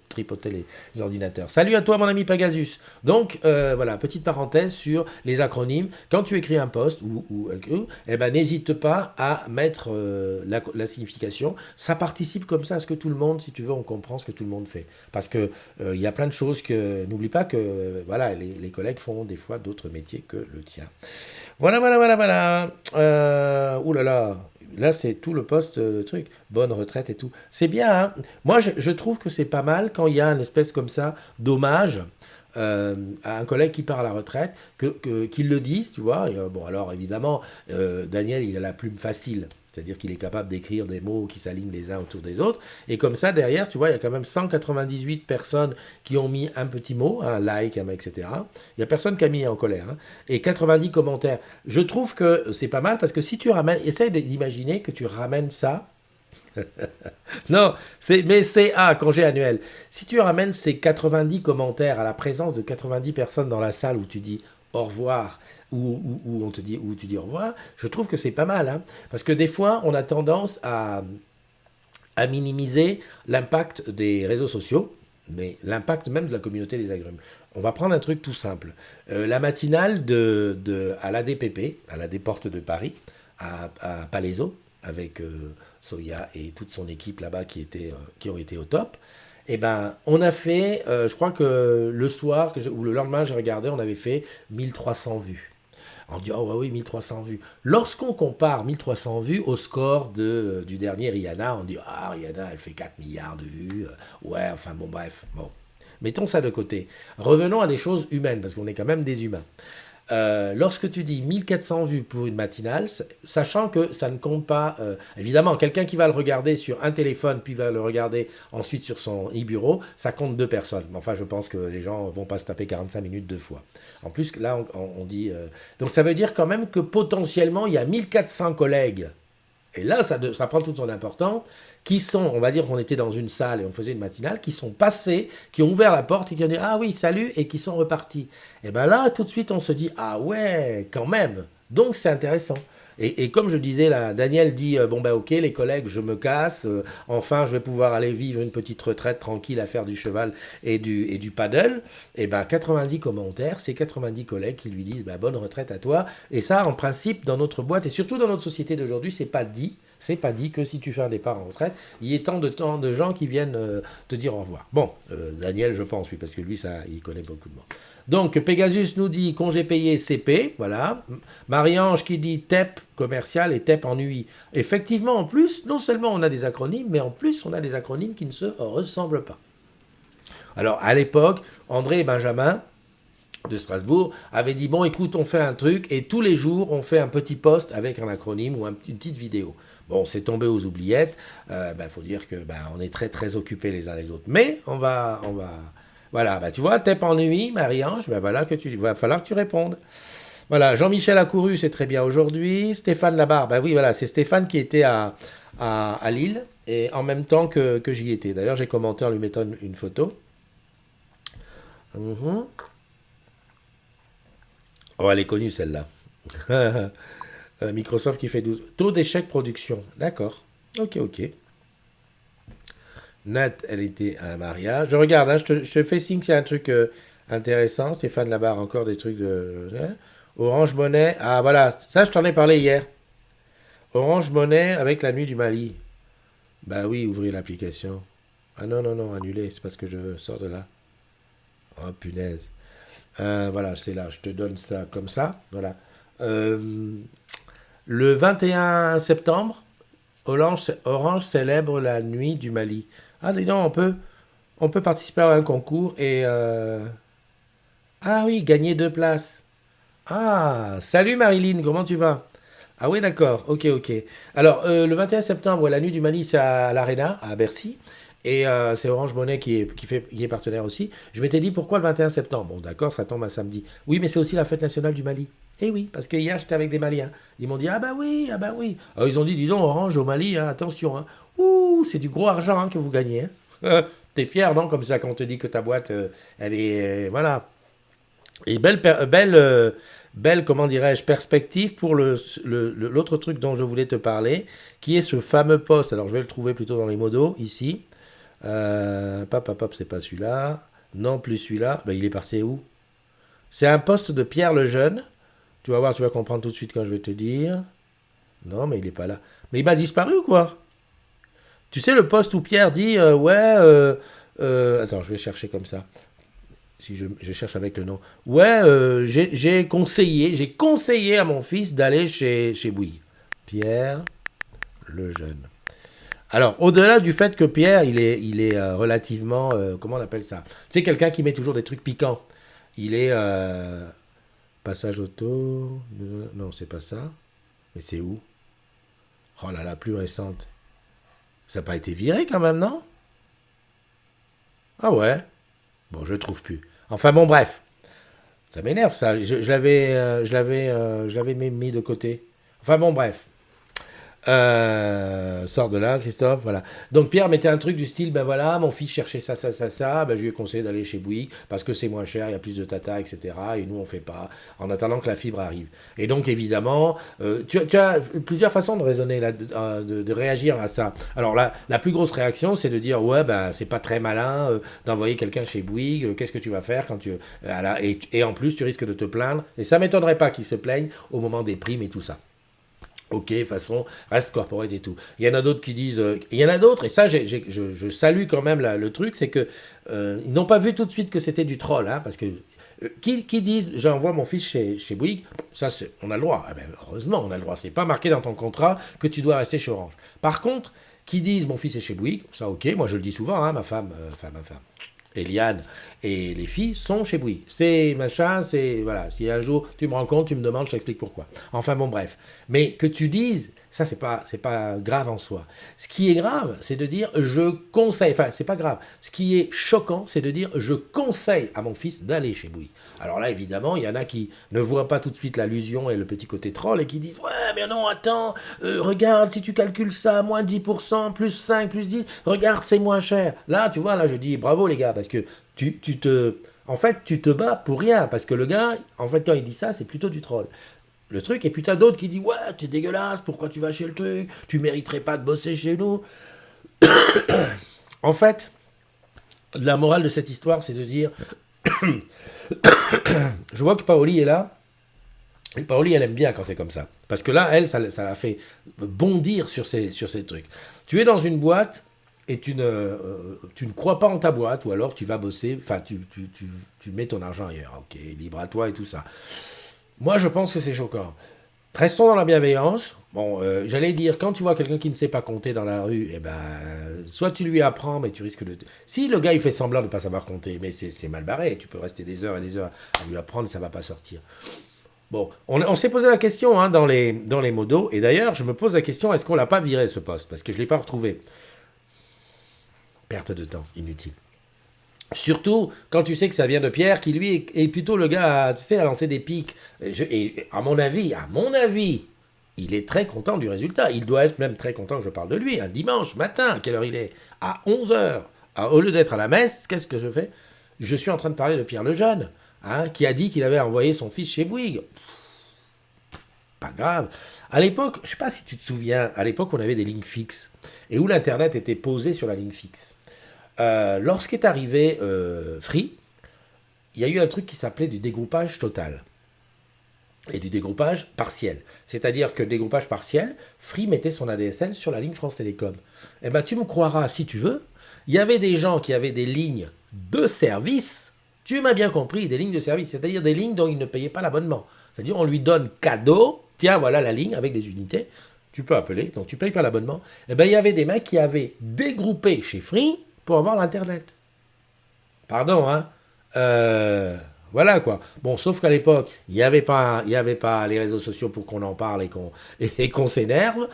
tripotait les ordinateurs. Salut à toi, mon ami Pegasus. Donc, voilà, petite parenthèse sur les acronymes. Quand tu écris un post, eh ben, n'hésite pas à mettre la signification. Ça participe comme ça à ce que tout le monde, si tu veux, on comprend ce que tout le monde fait. Parce que il y a plein de choses que... N'oublie pas que voilà, les collègues font des fois d'autres métiers que le tien. Voilà, voilà, voilà, voilà. Ouh là là. Là, c'est tout le poste, le truc. Bonne retraite et tout. C'est bien, hein. Moi, je trouve que c'est pas mal quand il y a une espèce comme ça d'hommage à un collègue qui part à la retraite, qu'il le dise, tu vois. Et, bon, alors, évidemment, Daniel, il a la plume facile. C'est-à-dire qu'il est capable d'écrire des mots qui s'alignent les uns autour des autres. Et comme ça, derrière, tu vois, il y a quand même 198 personnes qui ont mis un petit mot, un like, etc. Il n'y a personne qui a mis en colère. Hein. Et 90 commentaires. Je trouve que c'est pas mal parce que si tu ramènes, essaye d'imaginer que tu ramènes ça. Non, mais c'est congé annuel. Si tu ramènes ces 90 commentaires à la présence de 90 personnes dans la salle où tu dis au revoir, où on te dit, où tu dis au revoir, je trouve que c'est pas mal. Hein, parce que des fois, on a tendance à minimiser l'impact des réseaux sociaux, mais l'impact même de la communauté des agrumes. On va prendre un truc tout simple. La matinale à l'ADPP, à la Porte de Paris, à Palaiso, avec Soya et toute son équipe là-bas qui ont été au top. Eh ben, on a fait, je crois que le soir ou le lendemain, j'ai regardé, on avait fait 1300 vues. On dit, oh oui, 1300 vues. Lorsqu'on compare 1300 vues au score du dernier Rihanna, on dit, Rihanna, elle fait 4 milliards de vues. Ouais, enfin bon, bref. Bon. Mettons ça de côté. Revenons à des choses humaines, parce qu'on est quand même des humains. Lorsque tu dis 1400 vues pour une matinale, sachant que ça ne compte pas, évidemment, quelqu'un qui va le regarder sur un téléphone, puis va le regarder ensuite sur son e-bureau, ça compte 2 personnes. Enfin, je pense que les gens vont pas se taper 45 minutes 2 fois. En plus, là, on dit... donc, ça veut dire quand même que potentiellement, il y a 1400 collègues. Et là, ça prend toute son importance, qui sont, on va dire qu'on était dans une salle et on faisait une matinale, qui sont passés, qui ont ouvert la porte et qui ont dit « Ah oui, salut » et qui sont repartis. Et bien là, tout de suite, on se dit « Ah ouais, quand même ». Donc, c'est intéressant. Et comme je disais, là, Daniel dit bon ben ok les collègues, je me casse, enfin je vais pouvoir aller vivre une petite retraite tranquille à faire du cheval et du paddle. Et ben 90 commentaires, c'est 90 collègues qui lui disent ben, bonne retraite à toi. Et ça, en principe, dans notre boîte et surtout dans notre société d'aujourd'hui, c'est pas dit. C'est pas dit que si tu fais un départ en retraite, il y ait tant de gens qui viennent te dire au revoir. Bon, Daniel, je pense, oui, parce que lui, ça, il connaît beaucoup de monde. Donc, Pegasus nous dit congé payé CP, voilà. Marie-Ange qui dit TEP commercial et TEP en UI. Effectivement, en plus, non seulement on a des acronymes, mais en plus, on a des acronymes qui ne se ressemblent pas. Alors, à l'époque, André et Benjamin de Strasbourg avaient dit bon, écoute, on fait un truc et tous les jours, on fait un petit post avec un acronyme ou une petite vidéo. Bon, c'est tombé aux oubliettes. Faut dire que on est très très occupés les uns les autres. Mais on va voilà, tu vois, TEP en UI, Marie-Ange, voilà il va falloir que tu répondes. Voilà, Jean-Michel a couru, c'est très bien aujourd'hui. Stéphane Labarre, oui, voilà, c'est Stéphane qui était à Lille et en même temps que j'y étais. D'ailleurs, j'ai commenté en lui mettant une photo. Oh, elle est connue celle-là. Microsoft qui fait 12. Taux d'échec production. D'accord. Ok. Nat, elle était à un mariage. Je regarde, hein, je te fais signe que c'est un truc intéressant. Stéphane Labarre, encore des trucs de... Orange Monnaie. Ah voilà, ça je t'en ai parlé hier. Orange Monnaie avec la nuit du Mali. Bah oui, ouvrez l'application. Ah non, annulé, c'est parce que je sors de là. Oh punaise. Voilà, c'est là, je te donne ça comme ça. Voilà. Le 21 septembre, Orange célèbre la nuit du Mali. Ah, dis donc, on peut participer à un concours et... Ah oui, gagner 2 places. Ah, salut Marilyn, comment tu vas? Ah oui, d'accord, ok. Alors, le 21 septembre, la nuit du Mali, c'est à l'Arena, à Bercy. Et c'est Orange Monnaie qui est partenaire aussi. Je m'étais dit, pourquoi le 21 septembre? Bon, d'accord, ça tombe un samedi. Oui, mais c'est aussi la fête nationale du Mali. Eh oui, parce que hier, j'étais avec des Maliens. Ils m'ont dit, ah bah oui. Alors, ils ont dit, dis donc, Orange au Mali, hein, attention. Hein. Ouh, c'est du gros argent hein, que vous gagnez. Hein. T'es fier, non? Comme ça, quand on te dit que ta boîte, elle est... voilà. Et belle, comment dirais-je, perspective pour l'autre truc dont je voulais te parler, qui est ce fameux poste. Alors, je vais le trouver plutôt dans les modos, ici. C'est pas celui-là. Non, plus celui-là. Il est parti où? C'est un poste de Pierre Lejeune. Tu vas voir, tu vas comprendre tout de suite quand je vais te dire. Non, mais il est pas là. Mais il m'a disparu ou quoi? Tu sais, le poste où Pierre dit attends, je vais chercher comme ça. Si je cherche avec le nom. Ouais, j'ai conseillé à mon fils d'aller chez Bouygues. Pierre Lejeune. Alors, au-delà du fait que Pierre, il est relativement... comment on appelle ça? Tu sais, quelqu'un qui met toujours des trucs piquants. Il est... passage auto... Non, c'est pas ça. Mais c'est où? Oh là, la plus récente. Ça n'a pas été viré quand même, non? Ah ouais? Bon, je le trouve plus. Enfin bon, bref. Ça m'énerve ça. Je l'avais mis de côté. Enfin bon, bref. Sors de là, Christophe, voilà. Donc Pierre mettait un truc du style, ben voilà, mon fils cherchait ça, ben je lui ai conseillé d'aller chez Bouygues parce que c'est moins cher, il y a plus de tata, etc. Et nous on fait pas, en attendant que la fibre arrive. Et donc évidemment, tu as plusieurs façons de raisonner, là, de réagir à ça. Alors là, la plus grosse réaction, c'est de dire, ouais, ben c'est pas très malin d'envoyer quelqu'un chez Bouygues, qu'est-ce que tu vas faire quand tu... Voilà, et en plus, tu risques de te plaindre, et ça m'étonnerait pas qu'ils se plaignent au moment des primes et tout ça. Ok, façon, reste corporate et tout. Il y en a d'autres qui disent... il y en a d'autres, et ça, je salue quand même le truc, c'est que ils n'ont pas vu tout de suite que c'était du troll, hein, parce que qui disent j'envoie mon fils chez Bouygues, ça, on a le droit. Eh ben, heureusement, on a le droit. C'est pas marqué dans ton contrat que tu dois rester chez Orange. Par contre, qui disent mon fils est chez Bouygues, ça, ok, moi je le dis souvent, hein, ma femme, Eliane et les filles sont chez Bouygues. C'est machin, c'est... Voilà, si un jour tu me rends compte, tu me demandes, je t'explique pourquoi. Enfin bon, bref. Mais que tu dises, ça c'est pas grave en soi. Ce qui est grave, c'est de dire je conseille, enfin c'est pas grave. Ce qui est choquant, c'est de dire je conseille à mon fils d'aller chez Bouygues. Alors là, évidemment, il y en a qui ne voient pas tout de suite l'allusion et le petit côté troll et qui disent ouais, mais non, attends, regarde, si tu calcules ça, moins 10%, plus 5, plus 10, regarde, c'est moins cher. Là, tu vois, là, je dis bravo les gars, parce que en fait, tu te bats pour rien, parce que le gars, en fait, quand il dit ça, c'est plutôt du troll. Le truc, et puis t'as d'autres qui disent ouais, t'es dégueulasse, pourquoi tu vas chez le truc, tu mériterais pas de bosser chez nous. En fait, la morale de cette histoire, c'est de dire je vois que Paoli est là. Et Paoli, elle aime bien quand c'est comme ça. Parce que là, elle, ça l'a fait bondir sur ces trucs. Tu es dans une boîte et tu ne crois pas en ta boîte, ou alors tu vas bosser, enfin, tu mets ton argent ailleurs. Ok, libre à toi et tout ça. Moi, je pense que c'est choquant. Restons dans la bienveillance. Bon, j'allais dire, quand tu vois quelqu'un qui ne sait pas compter dans la rue, eh ben, soit tu lui apprends, mais tu risques de... Si le gars, il fait semblant de ne pas savoir compter, mais c'est mal barré. Tu peux rester des heures et des heures à lui apprendre, ça ne va pas sortir. Bon, on s'est posé la question hein, dans les modos, et d'ailleurs, je me pose la question, est-ce qu'on l'a pas viré, ce poste? Parce que je ne l'ai pas retrouvé. Perte de temps, inutile. Surtout quand tu sais que ça vient de Pierre, qui lui est plutôt le gars, tu sais, à lancer des pics. Et à mon avis, il est très content du résultat. Il doit être même très content que je parle de lui. Un dimanche matin, à quelle heure il est? À 11 heures. Au lieu d'être à la messe, qu'est-ce que je fais? Je suis en train de parler de Pierre Lejeune, hein, qui a dit qu'il avait envoyé son fils chez Bouygues. Pas grave. À l'époque, je ne sais pas si tu te souviens, à l'époque, on avait des lignes fixes, et où l'Internet était posé sur la ligne fixe. Lorsqu'est arrivé Free, il y a eu un truc qui s'appelait du dégroupage total et du dégroupage partiel. C'est-à-dire que le dégroupage partiel, Free mettait son ADSL sur la ligne France Télécom. Eh bien, tu me croiras si tu veux, il y avait des gens qui avaient des lignes de service, tu m'as bien compris, des lignes de service, c'est-à-dire des lignes dont ils ne payaient pas l'abonnement. C'est-à-dire on lui donne cadeau, tiens, voilà la ligne avec des unités, tu peux appeler, donc tu ne payes pas l'abonnement. Eh bien, il y avait des mecs qui avaient dégroupé chez Free pour avoir l'Internet. Pardon, hein. Voilà quoi. Bon, sauf qu'à l'époque, il y avait pas les réseaux sociaux pour qu'on en parle et qu'on s'énerve.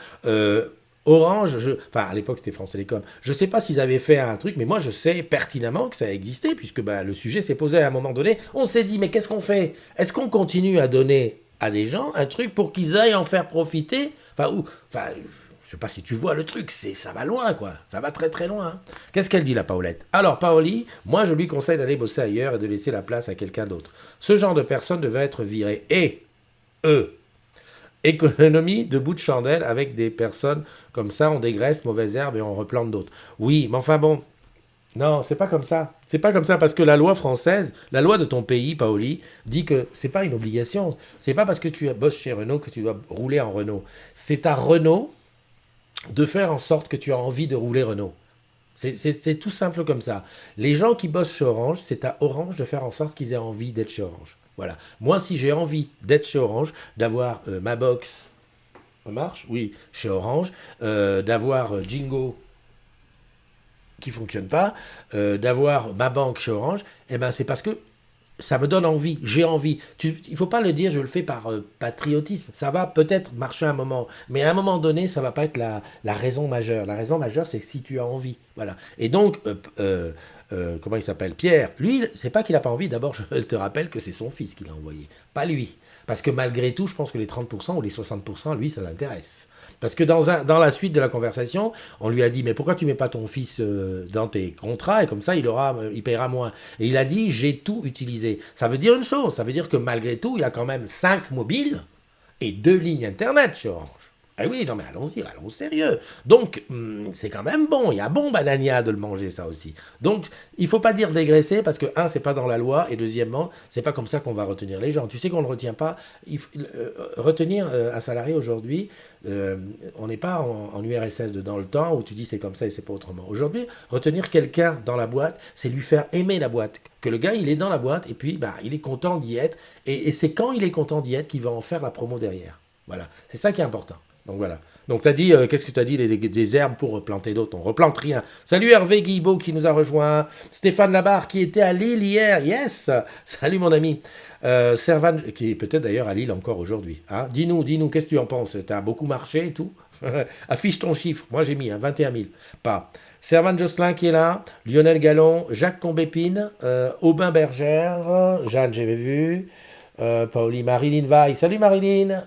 Orange, enfin à l'époque c'était France Télécom. Je sais pas s'ils avaient fait un truc, mais moi je sais pertinemment que ça existait puisque ben, le sujet s'est posé à un moment donné. On s'est dit mais qu'est-ce qu'on fait? Est-ce qu'on continue à donner à des gens un truc pour qu'ils aillent en faire profiter? Enfin, je sais pas si tu vois le truc, ça va loin, quoi. Ça va très très loin. Qu'est-ce qu'elle dit, la Paulette? Alors, Paoli, moi, je lui conseille d'aller bosser ailleurs et de laisser la place à quelqu'un d'autre. Ce genre de personne devait être viré. Et, économie de bout de chandelle avec des personnes comme ça, on dégraisse mauvaise herbe et on replante d'autres. Oui, mais enfin bon, non, c'est pas comme ça. C'est pas comme ça parce que la loi française, la loi de ton pays, Paoli, dit que c'est pas une obligation. C'est pas parce que tu bosses chez Renault que tu dois rouler en Renault. C'est à Renault de faire en sorte que tu as envie de rouler Renault. C'est tout simple comme ça. Les gens qui bossent chez Orange, c'est à Orange de faire en sorte qu'ils aient envie d'être chez Orange. Voilà. Moi, si j'ai envie d'être chez Orange, d'avoir ma box, ça marche? Oui, chez Orange, d'avoir Jingo qui fonctionne pas, d'avoir ma banque chez Orange, eh ben c'est parce que ça me donne envie, j'ai envie. Il faut pas le dire, je le fais par patriotisme. Ça va peut-être marcher un moment, mais à un moment donné, ça va pas être la raison majeure. La raison majeure, c'est si tu as envie. Voilà. Et donc, comment il s'appelle Pierre, lui, c'est pas qu'il a pas envie. D'abord, je te rappelle que c'est son fils qui l'a envoyé, pas lui. Parce que malgré tout, je pense que les 30% ou les 60%, lui, ça l'intéresse. Parce que dans la suite de la conversation, on lui a dit, mais pourquoi tu mets pas ton fils dans tes contrats et comme ça, il paiera moins. Et il a dit, j'ai tout utilisé. Ça veut dire une chose, ça veut dire que malgré tout, il a quand même 5 mobiles et 2 lignes Internet chez Orange. Ah oui, non mais allons-y, allons sérieux. Donc, c'est quand même bon, il y a bon banania de le manger ça aussi. Donc, il faut pas dire dégraisser parce que, un, c'est pas dans la loi et deuxièmement, c'est pas comme ça qu'on va retenir les gens. Tu sais qu'on ne retient pas. Retenir un salarié aujourd'hui, on n'est pas en URSS dans le temps où tu dis c'est comme ça et c'est pas autrement. Aujourd'hui, retenir quelqu'un dans la boîte, c'est lui faire aimer la boîte. Que le gars, il est dans la boîte et puis bah, il est content d'y être. Et c'est quand il est content d'y être qu'il va en faire la promo derrière. Voilà, c'est ça qui est important. Donc voilà. Donc tu as dit, qu'est-ce que tu as dit, des herbes pour replanter d'autres. On replante rien. Salut Hervé Guilbeault qui nous a rejoint. Stéphane Labarre qui était à Lille hier. Yes. Salut mon ami. Servan, qui est peut-être d'ailleurs à Lille encore aujourd'hui. Hein. Dis-nous, qu'est-ce que tu en penses? Tu as beaucoup marché et tout. Affiche ton chiffre. Moi j'ai mis 21 000. Pas. Servan Josselin qui est là. Lionel Gallon. Jacques Combépine. Aubin Bergère. Jeanne, j'avais vu. Pauline, Marilyn Vaille. Salut Marilyn.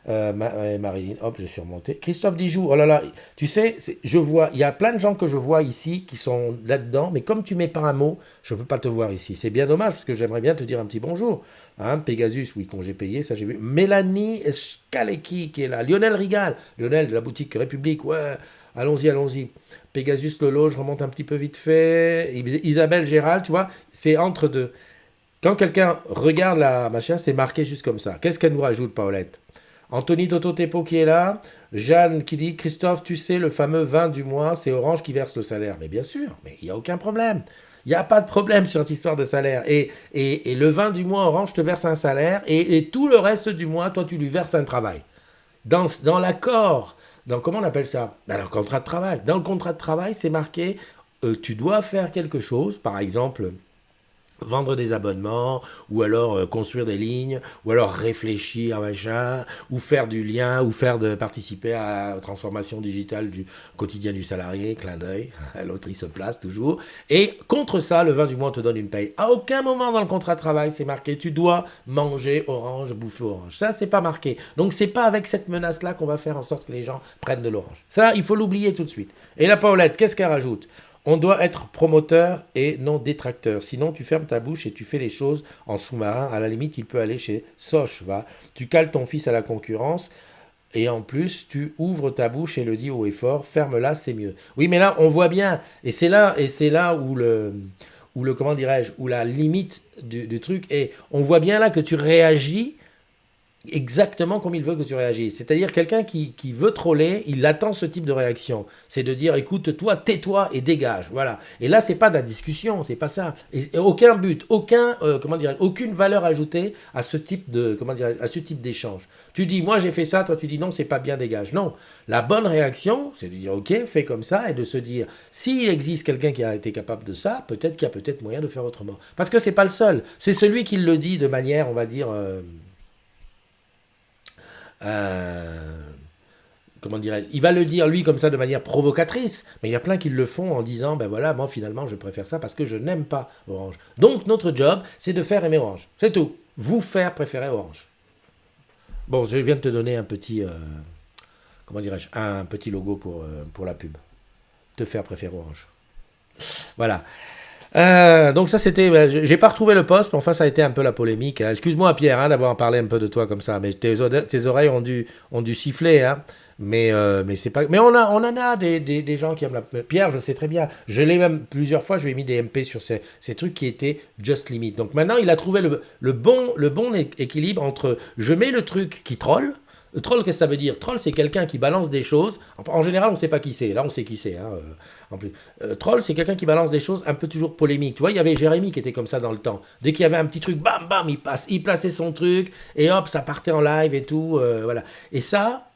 Marilyn, hop, je suis remonté. Christophe Dijoux, oh là là, tu sais, je vois, il y a plein de gens que je vois ici qui sont là-dedans, mais comme tu mets pas un mot, je ne peux pas te voir ici. C'est bien dommage, parce que j'aimerais bien te dire un petit bonjour. Hein, Pegasus, oui, congé payé, ça j'ai vu. Mélanie Escalecki qui est là. Lionel Rigal, Lionel de la boutique République, ouais, allons-y. Pegasus Lolo, je remonte un petit peu vite fait. Isabelle Gérald, tu vois, c'est entre deux. Quand quelqu'un regarde la machin, c'est marqué juste comme ça. Qu'est-ce qu'elle nous rajoute, Paulette? Anthony Toto Tepo qui est là. Jeanne qui dit, Christophe, tu sais, le fameux 20 du mois, c'est Orange qui verse le salaire. Mais bien sûr, mais il n'y a aucun problème. Il n'y a pas de problème sur cette histoire de salaire. Et le 20 du mois, Orange te verse un salaire et tout le reste du mois, toi, tu lui verses un travail. Dans l'accord, comment on appelle ça? Dans le contrat de travail. Dans le contrat de travail, c'est marqué, tu dois faire quelque chose, par exemple vendre des abonnements, ou alors construire des lignes, ou alors réfléchir, machin, ou faire du lien, ou participer à la transformation digitale du quotidien du salarié, clin d'œil, l'autre il se place toujours, et contre ça, le 20 du mois on te donne une paye. À aucun moment dans le contrat de travail c'est marqué, tu dois manger Orange, bouffer Orange. Ça c'est pas marqué. Donc c'est pas avec cette menace-là qu'on va faire en sorte que les gens prennent de l'Orange. Ça, il faut l'oublier tout de suite. Et la Paulette, qu'est-ce qu'elle rajoute? On doit être promoteur et non détracteur. Sinon, tu fermes ta bouche et tu fais les choses en sous-marin. À la limite, il peut aller chez Soch, va. Tu cales ton fils à la concurrence et en plus, tu ouvres ta bouche et le dis haut et fort. Ferme-la, c'est mieux. Oui, mais là, on voit bien. Et c'est là où comment dirais-je, où la limite du truc est. On voit bien là que tu réagis exactement comme il veut que tu réagisses. C'est-à-dire quelqu'un qui veut troller, il attend ce type de réaction. C'est de dire, écoute, toi, tais-toi et dégage. Voilà. Et là, c'est pas de la discussion, c'est pas ça. Et aucun but, aucune valeur ajoutée à ce type d'échange. Tu dis, moi j'ai fait ça, toi tu dis non, c'est pas bien, dégage. Non. La bonne réaction, c'est de dire, ok, fais comme ça et de se dire, s'il existe quelqu'un qui a été capable de ça, peut-être qu'il y a peut-être moyen de faire autrement. Parce que c'est pas le seul. C'est celui qui le dit de manière, on va dire, comment dirais-je, il va le dire lui comme ça de manière provocatrice, mais il y a plein qui le font en disant, ben voilà, moi finalement je préfère ça parce que je n'aime pas Orange. Donc notre job, c'est de faire aimer Orange. C'est tout. Vous faire préférer Orange. Bon, je viens de te donner un petit, comment dirais-je, un petit logo pour la pub. Te faire préférer Orange. Voilà. Donc ça c'était, j'ai pas retrouvé le post, mais enfin ça a été un peu la polémique. Hein. Excuse-moi Pierre d'avoir parlé un peu de toi comme ça, mais tes oreilles ont dû siffler, hein. Mais c'est pas. Mais on en a des gens qui aiment la. Pierre, je sais très bien. Je l'ai même plusieurs fois, je lui ai mis des MP sur ces trucs qui étaient just limit. Donc maintenant il a trouvé le bon équilibre entre je mets le truc qui troll. Troll, qu'est-ce que ça veut dire? Troll, c'est quelqu'un qui balance des choses. En général, on ne sait pas qui c'est. Là, on sait qui c'est. Hein, en plus. Troll, c'est quelqu'un qui balance des choses un peu toujours polémiques. Tu vois, il y avait Jérémy qui était comme ça dans le temps. Dès qu'il y avait un petit truc, bam, bam, il plaçait son truc. Et hop, ça partait en live et tout. Voilà. Et ça,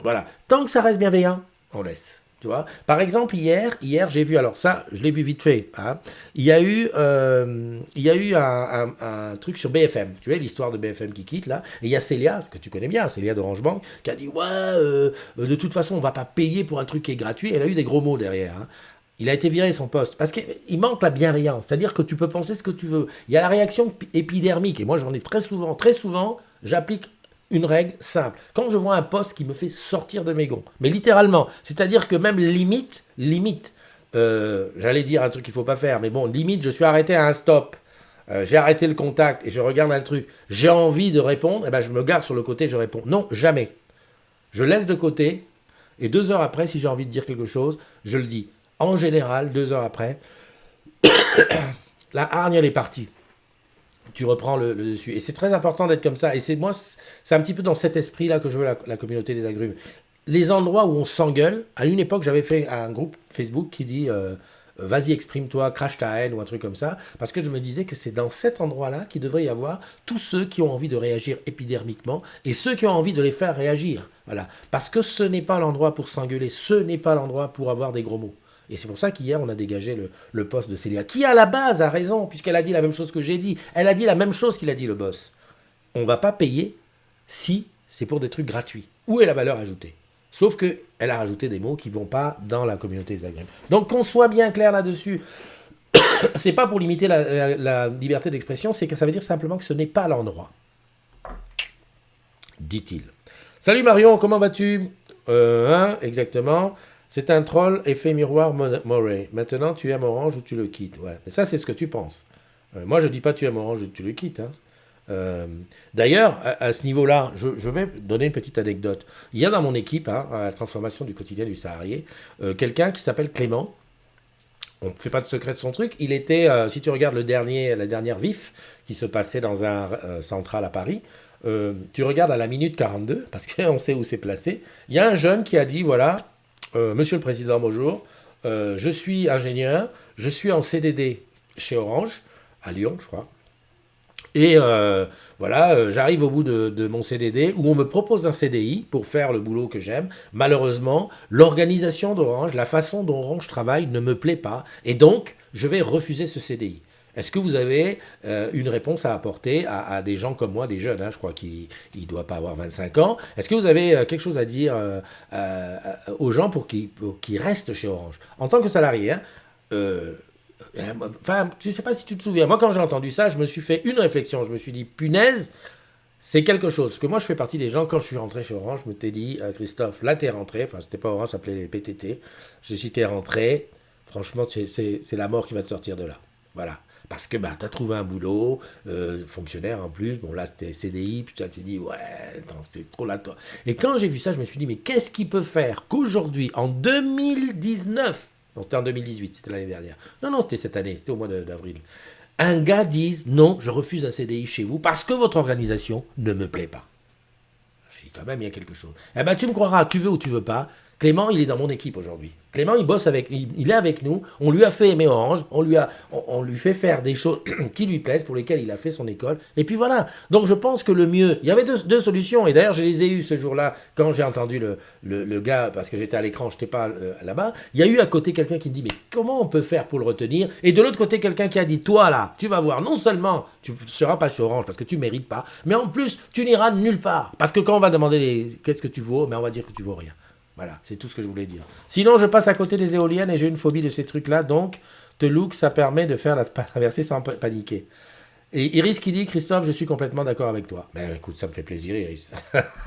voilà. Tant que ça reste bienveillant, on laisse. Tu vois. Par exemple, hier j'ai vu, alors ça, je l'ai vu vite fait, hein. Il y a eu un truc sur BFM, tu vois, l'histoire de BFM qui quitte, là, et il y a Célia, que tu connais bien, Célia d'Orange Bank, qui a dit, ouais, de toute façon, on va pas payer pour un truc qui est gratuit, elle a eu des gros mots derrière, hein. Il a été viré son poste, parce qu'il manque la bienveillance, c'est-à-dire que tu peux penser ce que tu veux. Il y a la réaction épidermique, et moi j'en ai très souvent, j'applique une règle simple. Quand je vois un poste qui me fait sortir de mes gonds, mais littéralement, c'est-à-dire que même limite, j'allais dire un truc qu'il ne faut pas faire, mais bon, limite, je suis arrêté à un stop, j'ai arrêté le contact et je regarde un truc, j'ai envie de répondre, et ben je me gare sur le côté, je réponds. Non, jamais. Je laisse de côté, et 2 heures après, si j'ai envie de dire quelque chose, je le dis. En général, 2 heures après, la hargne, elle est partie. Tu reprends le dessus. Et c'est très important d'être comme ça. Et c'est un petit peu dans cet esprit-là que je veux la communauté des agrumes. Les endroits où on s'engueule, à une époque, j'avais fait un groupe Facebook qui dit vas-y, exprime-toi, crache ta haine ou un truc comme ça, parce que je me disais que c'est dans cet endroit-là qu'il devrait y avoir tous ceux qui ont envie de réagir épidermiquement et ceux qui ont envie de les faire réagir. Voilà. Parce que ce n'est pas l'endroit pour s'engueuler, ce n'est pas l'endroit pour avoir des gros mots. Et c'est pour ça qu'hier, on a dégagé le poste de Célia, qui à la base a raison, puisqu'elle a dit la même chose que j'ai dit. Elle a dit la même chose qu'il a dit le boss. On ne va pas payer si c'est pour des trucs gratuits. Où est la valeur ajoutée? Sauf qu'elle a rajouté des mots qui ne vont pas dans la communauté des agrumes. Donc qu'on soit bien clair là-dessus, c'est pas pour limiter la liberté d'expression, c'est que ça veut dire simplement que ce n'est pas l'endroit. Dit-il. Salut Marion, comment vas-tu? Exactement. C'est un troll effet miroir Moray. Maintenant, tu aimes Orange ou tu le quittes. Ouais. Et ça, c'est ce que tu penses. Moi, je dis pas tu aimes Orange ou tu le quittes. Hein. D'ailleurs, à ce niveau-là, je vais donner une petite anecdote. Il y a dans mon équipe, à la transformation du quotidien du Saharié, quelqu'un qui s'appelle Clément. On ne fait pas de secret de son truc. Il était, si tu regardes la dernière VIF qui se passait dans un central à Paris, tu regardes à la minute 42, parce qu'on sait où c'est placé, il y a un jeune qui a dit, voilà, Monsieur le Président, bonjour, je suis ingénieur, je suis en CDD chez Orange, à Lyon, je crois. Et voilà, j'arrive au bout de mon CDD où on me propose un CDI pour faire le boulot que j'aime. Malheureusement, l'organisation d'Orange, la façon dont Orange travaille ne me plaît pas. Et donc, je vais refuser ce CDI. Est-ce que vous avez une réponse à apporter à des gens comme moi, des jeunes, hein, je crois qu'il ne doit pas avoir 25 ans. Est-ce que vous avez quelque chose à dire aux gens pour qu'ils restent chez Orange? En tant que salarié, hein, enfin, je ne sais pas si tu te souviens, moi quand j'ai entendu ça, je me suis fait une réflexion, je me suis dit, punaise, c'est quelque chose. Parce que moi je fais partie des gens, quand je suis rentré chez Orange, je m'étais dit, Christophe, là t'es rentré, enfin c'était pas Orange, ça s'appelait les PTT, je suis t'es rentré, franchement c'est la mort qui va te sortir de là. Voilà. Parce que bah, tu as trouvé un boulot, fonctionnaire en plus, bon là c'était CDI, putain tu dis ouais, attends, c'est trop là toi. Et quand j'ai vu ça, je me suis dit mais qu'est-ce qui peut faire qu'aujourd'hui, en 2019, non c'était en 2018, c'était l'année dernière, non c'était cette année, c'était au mois d'avril, un gars dise non, je refuse un CDI chez vous parce que votre organisation ne me plaît pas. Je dis quand même il y a quelque chose. Eh ben tu me croiras, tu veux ou tu veux pas, Clément il est dans mon équipe aujourd'hui. Clément, il bosse il est avec nous. On lui a fait aimer Orange. On lui fait faire des choses qui lui plaisent, pour lesquelles il a fait son école. Et puis voilà. Donc je pense que le mieux, il y avait deux solutions. Et d'ailleurs, je les ai eues ce jour-là quand j'ai entendu le gars, parce que j'étais à l'écran, je n'étais pas là-bas. Il y a eu à côté quelqu'un qui me dit, mais comment on peut faire pour le retenir? Et de l'autre côté, quelqu'un qui a dit, toi là, tu vas voir, non seulement tu ne seras pas chez Orange parce que tu ne mérites pas, mais en plus, tu n'iras nulle part. Parce que quand on va demander qu'est-ce que tu vaux, mais on va dire que tu vaux rien. Voilà, c'est tout ce que je voulais dire. Sinon, je passe à côté des éoliennes et j'ai une phobie de ces trucs-là. Donc, te look, ça permet de faire la traversée sans paniquer. Et Iris qui dit, Christophe, je suis complètement d'accord avec toi. Ben écoute, ça me fait plaisir, Iris.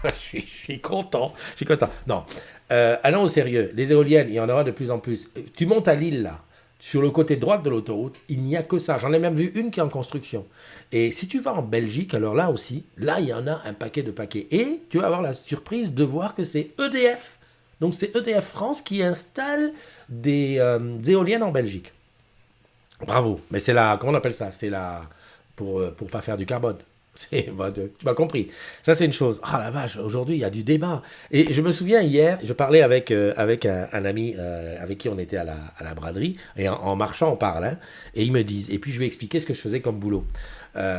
je suis content. Je suis content. Non, allons au sérieux. Les éoliennes, il y en aura de plus en plus. Tu montes à Lille, là. Sur le côté droit de l'autoroute, il n'y a que ça. J'en ai même vu une qui est en construction. Et si tu vas en Belgique, alors là aussi, là, il y en a un paquet de paquets. Et tu vas avoir la surprise de voir que c'est EDF. Donc c'est EDF France qui installe des éoliennes en Belgique. Bravo. Mais c'est la, comment on appelle ça? C'est la, pour pas faire du carbone. Tu m'as compris. Ça, c'est une chose. Ah la vache, aujourd'hui, il y a du débat. Et je me souviens hier, je parlais avec un ami avec qui on était à la braderie, et en marchant, on parle, hein, et ils me disent, et puis je lui ai expliqué ce que je faisais comme boulot.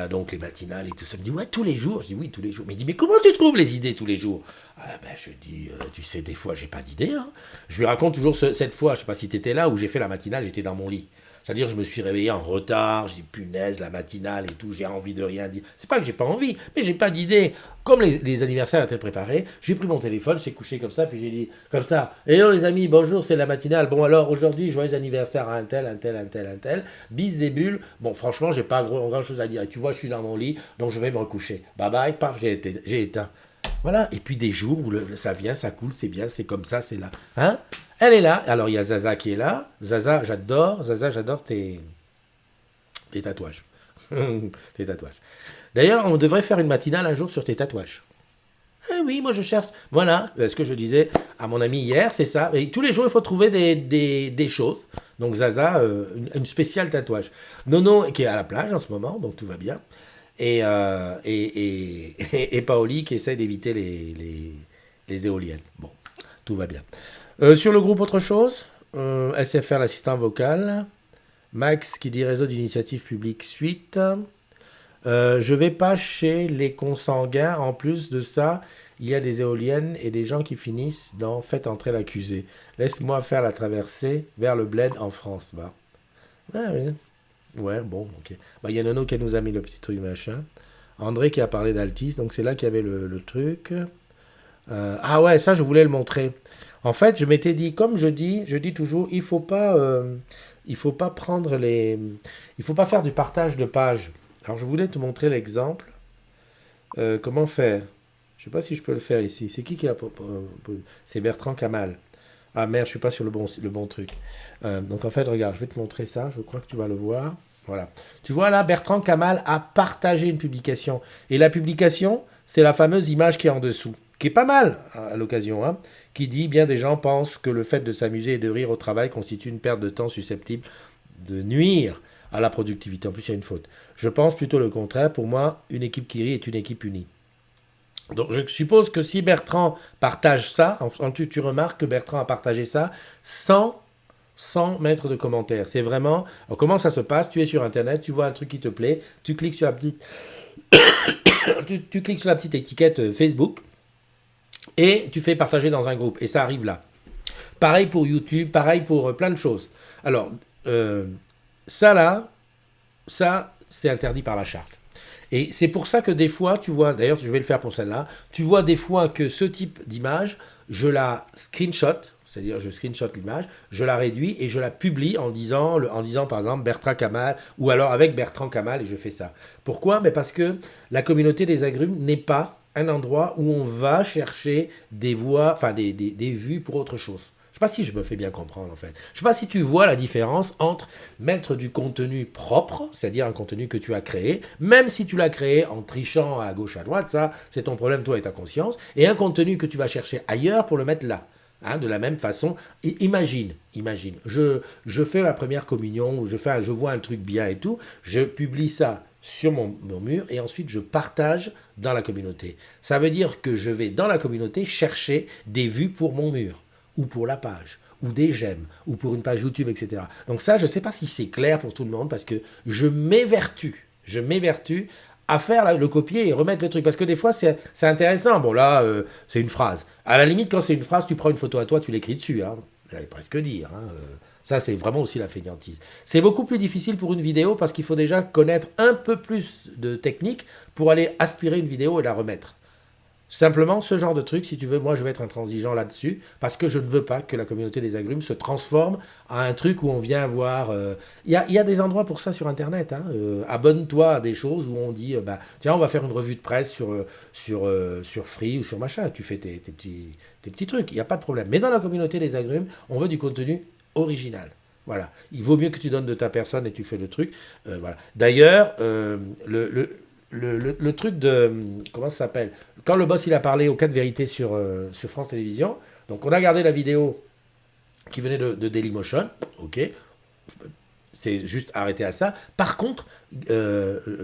Donc les matinales et tout ça. Il me dit, ouais, tous les jours. Je dis, oui, tous les jours. Mais il dit, mais comment tu trouves les idées tous les jours? Ben, je dis, tu sais, des fois, j'ai pas d'idée. Hein. Je lui raconte toujours cette fois, je sais pas si tu étais là, où j'ai fait la matinale, j'étais dans mon lit. C'est-à-dire, je me suis réveillé en retard, j'ai dit punaise, la matinale et tout, j'ai envie de rien dire. C'est pas que j'ai pas envie, mais j'ai pas d'idée. Comme les anniversaires étaient préparés, j'ai pris mon téléphone, j'ai couché comme ça, puis j'ai dit comme ça. Hello les amis, bonjour, c'est la matinale. Bon alors, aujourd'hui, joyeux anniversaire à un tel, un tel, un tel, un tel. Bis des bulles. Bon, franchement, j'ai pas grand chose à dire. Et tu vois, je suis dans mon lit, donc je vais me recoucher. Bye bye, paf, j'ai éteint. Voilà, et puis des jours où ça vient, ça coule, c'est bien, c'est comme ça, c'est là. Hein? Elle est là. Alors il y a Zaza qui est là. Zaza, j'adore tes tatouages. Tes tatouages. D'ailleurs, on devrait faire une matinale un jour sur tes tatouages. Eh oui, moi je cherche. Voilà, ce que je disais à mon ami hier, c'est ça. Et tous les jours, il faut trouver des choses. Donc Zaza, une spéciale tatouage. Nono qui est à la plage en ce moment, donc tout va bien. Et Paoli qui essaie d'éviter les éoliennes. Bon, tout va bien. Sur le groupe, autre chose. SFR, l'assistant vocal. Max qui dit réseau d'initiative publique suite. Je vais pas chez les consanguins. En plus de ça, il y a des éoliennes et des gens qui finissent dans faites entrer l'accusé. Laisse-moi faire la traversée vers le bled en France. Bah. Ouais, ouais, bon, ok. Bah, il y a Nono qui nous a mis le petit truc machin. André qui a parlé d'Altis, donc c'est là qu'il y avait le truc. Ah ouais, ça je voulais le montrer. En fait, je m'étais dit, comme je dis toujours, il faut pas prendre il faut pas faire du partage de pages. Alors je voulais te montrer l'exemple. Comment faire? Je sais pas si je peux le faire ici. C'est qui l'a c'est Bertrand Kamal. Ah merde, je suis pas sur le bon truc. Donc en fait, regarde, je vais te montrer ça. Je crois que tu vas le voir. Voilà. Tu vois là, Bertrand Kamal a partagé une publication. Et la publication, c'est la fameuse image qui est en dessous, qui est pas mal à l'occasion, hein, qui dit bien des gens pensent que le fait de s'amuser et de rire au travail constitue une perte de temps susceptible de nuire à la productivité. En plus, il y a une faute. Je pense plutôt le contraire. Pour moi, une équipe qui rit est une équipe unie. Donc je suppose que si Bertrand partage ça, tu remarques que Bertrand a partagé ça sans mettre de commentaires. C'est vraiment... Alors, comment ça se passe? Tu es sur Internet, tu vois un truc qui te plaît, tu cliques sur la petite... tu cliques sur la petite étiquette Facebook et tu fais partager dans un groupe. Et ça arrive là. Pareil pour YouTube, pareil pour plein de choses. Alors, ça, c'est interdit par la charte. Et c'est pour ça que des fois, tu vois, d'ailleurs, je vais le faire pour celle-là, tu vois des fois que ce type d'image, je la screenshot, c'est-à-dire je screenshot l'image, je la réduis et je la publie en disant par exemple Bertrand Kamal, ou alors avec Bertrand Kamal, et je fais ça. Pourquoi? Mais parce que la communauté des agrumes n'est pas un endroit où on va chercher des voix, enfin des vues pour autre chose. Je ne sais pas si je me fais bien comprendre en fait. Je ne sais pas si tu vois la différence entre mettre du contenu propre, c'est-à-dire un contenu que tu as créé, même si tu l'as créé en trichant à gauche à droite, ça c'est ton problème toi et ta conscience, et un contenu que tu vas chercher ailleurs pour le mettre là. Hein, de la même façon, et imagine, je fais ma première communion, je vois un truc bien et tout, je publie ça sur mon mur et ensuite je partage dans la communauté. Ça veut dire que je vais dans la communauté chercher des vues pour mon mur, ou pour la page, ou des j'aime, ou pour une page YouTube, etc. Donc ça, je ne sais pas si c'est clair pour tout le monde, parce que je m'évertue à faire le copier et remettre le truc. Parce que des fois, c'est intéressant. Bon, là, c'est une phrase. À la limite, quand c'est une phrase, tu prends une photo à toi, tu l'écris dessus. Hein. J'allais presque dire. Hein. Ça, c'est vraiment aussi la fainéantise. C'est beaucoup plus difficile pour une vidéo parce qu'il faut déjà connaître un peu plus de technique pour aller aspirer une vidéo et la remettre. Simplement, ce genre de truc, si tu veux, moi je vais être intransigeant là-dessus, parce que je ne veux pas que la communauté des agrumes se transforme à un truc où on vient voir... Il y a des endroits pour ça sur Internet. Hein, abonne-toi à des choses où on dit, tiens, on va faire une revue de presse sur Free ou sur machin. Tu fais tes petits trucs, il n'y a pas de problème. Mais dans la communauté des agrumes, on veut du contenu original. Voilà. Il vaut mieux que tu donnes de ta personne et tu fais le truc. Voilà. D'ailleurs, le truc de... Comment ça s'appelle? Quand le boss il a parlé aux 4 vérités sur France Télévisions, donc on a gardé la vidéo qui venait de Dailymotion, ok. c'est juste arrêté à ça. Par contre,